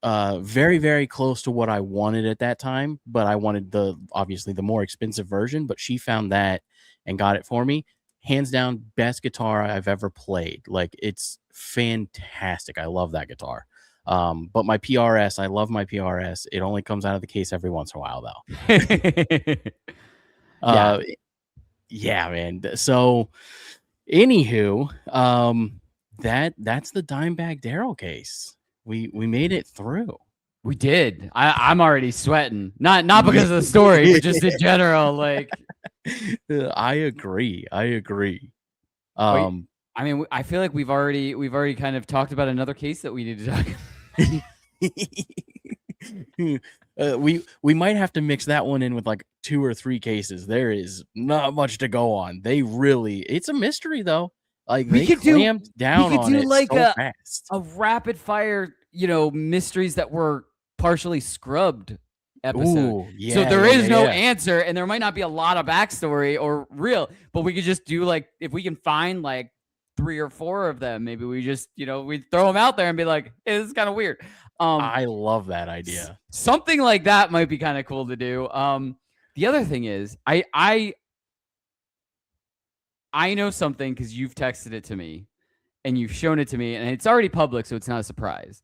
very, very close to what I wanted at that time, but I wanted the obviously the more expensive version, but she found that and got it for me. Hands down, best guitar I've ever played. Like it's fantastic. I love that guitar. But my PRS, I love my PRS. It only comes out of the case every once in a while though. Yeah, Uh yeah, man. So anywho, that's the Dimebag Darrell case. We made it through. we did. I'm already sweating. Not because of the story, but just in general. Like, I agree. I agree. wait, Um, I mean, I feel like we've already kind of talked about another case that we need to talk. we might have to mix that one in with like 2 or 3 cases. There is not much to go on. They really it's a mystery though. Like We they could do clamped we down could on do it like so fast. a rapid fire, mysteries that were partially scrubbed episode. Ooh, So yeah, there yeah, yeah, is no yeah. answer, and there might not be a lot of backstory or real, but we could just do like, if we can find like 3 or 4 of them, maybe we just, we throw them out there and be like, hey, this is kind of weird. I love that idea. Something like that might be kind of cool to do. The other thing is, I know something because you've texted it to me and you've shown it to me, and it's already public, so it's not a surprise.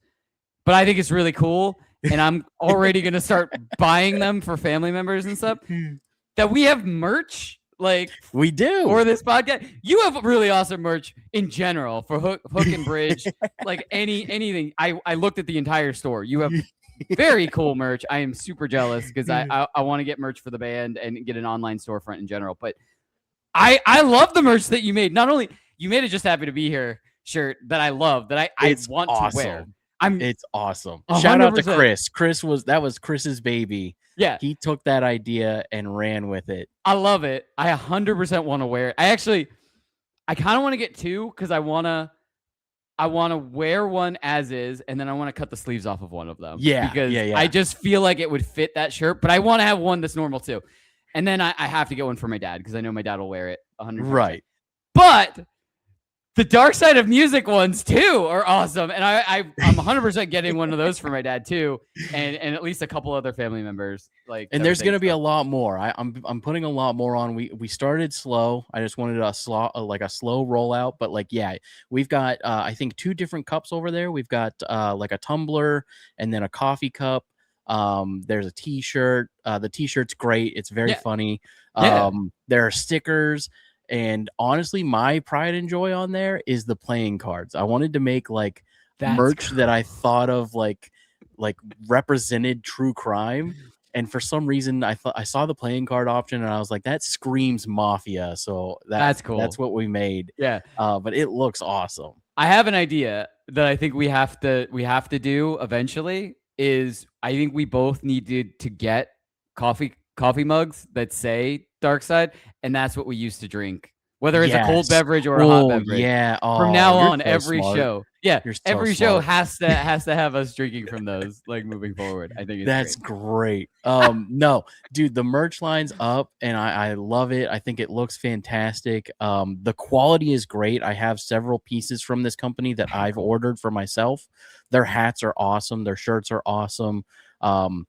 But I think it's really cool, and I'm already gonna start buying them for family members and stuff. That we have merch, like, We do. for this podcast. You have really awesome merch in general for Hook and Bridge, like anything. I looked at the entire store. You have very cool merch. I am super jealous because I want to get merch for the band and get an online storefront in general. But I love the merch that you made. Not only you made it just happy to be here shirt that I love, that I It's want to wear. awesome. I'm It's awesome. Shout out to 100%. Chris. That was Chris's baby. Yeah, He took that idea and ran with it. I love it. I 100% want to wear it. I kind of want to get 2 because I want to wear one as is, and then I want to cut the sleeves off of one of them. Yeah, Because yeah, yeah. I just feel like it would fit that shirt, but I want to have one that's normal too. And then I have to get one for my dad because I know my dad will wear it 100%. Right. But the Dark Side of Music ones too are awesome, and I'm 100% getting one of those for my dad too, and at least a couple other family members. Like, And there's gonna be a lot more. I'm putting a lot more on. We started slow. I just wanted a slow rollout, but like yeah, we've got I think 2 different cups over there. We've got like a tumbler and then a coffee cup. There's a t-shirt. The t-shirt's great. It's very funny. Yeah. There are stickers. And honestly, my pride and joy on there is the playing cards. I wanted to make like merch that I thought of like represented true crime. And for some reason, I saw the playing card option, and I was like, that screams mafia. So That's cool. That's what we made. Yeah. But it looks awesome. I have an idea that I think we have to do eventually. Is I think we both need to get coffee mugs that say Dark Side, and that's what we used to drink whether it's a cold Yes. beverage or a hot Oh, beverage. yeah. From Oh, now you're on, so every smart. show, yeah, You're so every show smart. has to have us drinking from those, like, moving forward. I think it's That's great. great. No, dude, the merch line's up and I love it. I think it looks fantastic. The quality is great. I have several pieces from this company that I've ordered for myself. Their hats are awesome. Their shirts are awesome. Um,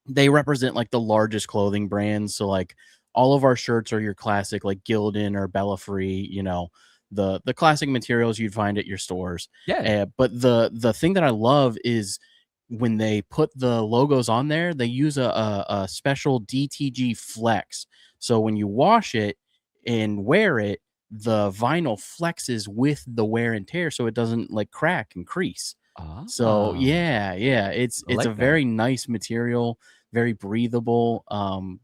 they represent like the largest clothing brands. So like all of our shirts are your classic like Gildan or Bella Free, you know, the classic materials you'd find at your stores. Yeah. But the thing that I love is when they put the logos on there, they use a special DTG flex. So when you wash it and wear it, the vinyl flexes with the wear and tear so it doesn't like crack and crease. So Ah, yeah, yeah, I it's a like that. very nice material, very breathable.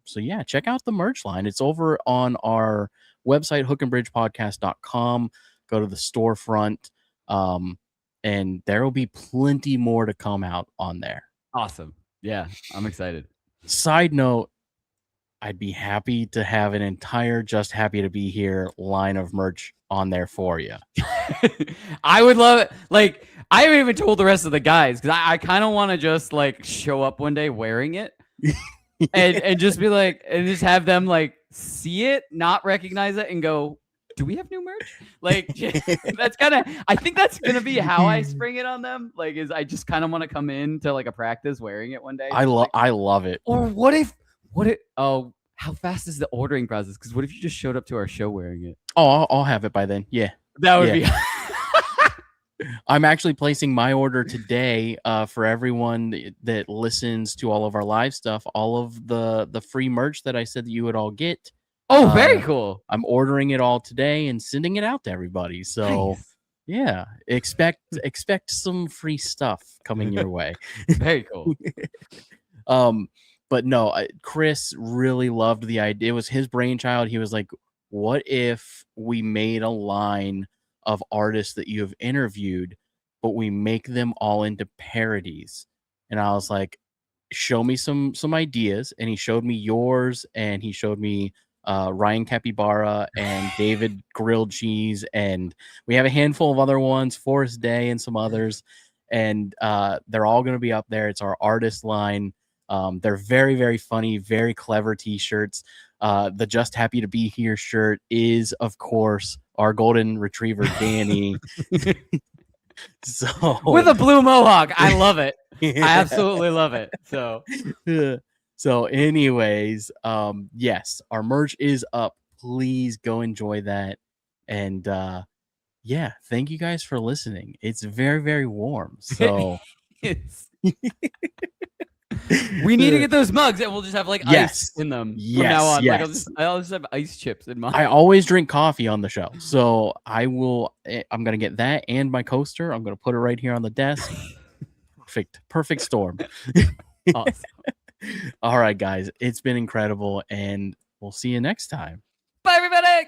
So yeah, check out the merch line. It's over on our website, hookandbridgepodcast.com. Go to the storefront. Um, and there will be plenty more to come out on there. Awesome. Yeah, I'm excited. Side note, I'd be happy to have an entire Just Happy to Be Here line of merch on there for you. I would love it. Like, I haven't even told the rest of the guys because I kind of want to just like show up one day wearing it and just be like, and just have them like see it, not recognize it, and go, "Do we have new merch?" Like, that's kind of. I think that's gonna be how I spring it on them. Like, is I just kind of want to come in to like a practice wearing it one day. Just like, I love it. or what if? What if? Oh, how fast is the ordering process? Because what if you just showed up to our show wearing it? Oh, I'll have it by then. Yeah. That would Yeah. be. I'm actually placing my order today for everyone that listens to all of our live stuff. All of the free merch that I said that you would all get. Oh, very cool. I'm ordering it all today and sending it out to everybody. So Nice. yeah, expect some free stuff coming your way. Very cool. But no, Chris really loved the idea. It was his brainchild. He was like, "What if we made a line of artists that you have interviewed, but we make them all into parodies?" And I was like, "Show me some ideas." And he showed me yours, and he showed me Ryan Capybara and David Grilled Cheese, and we have a handful of other ones, Forrest Day and some others, and they're all going to be up there. It's our artist line. They're very, very funny, very clever t-shirts. The Just Happy to Be Here shirt is, of course, our golden retriever, Danny. So With a blue mohawk. I love it. yeah. I absolutely love it. So So anyways, yes, our merch is up. Please go enjoy that. And yeah, thank you guys for listening. It's very, very warm. So we need to get those mugs and we'll just have like yes, ice in them from now yes, on. Like yes. I'll just have ice chips in mine. I always drink coffee on the show. So I'm gonna get that and my coaster. I'm gonna put it right here on the desk. Perfect storm. Awesome. All right, guys. It's been incredible, and we'll see you next time. Bye, everybody.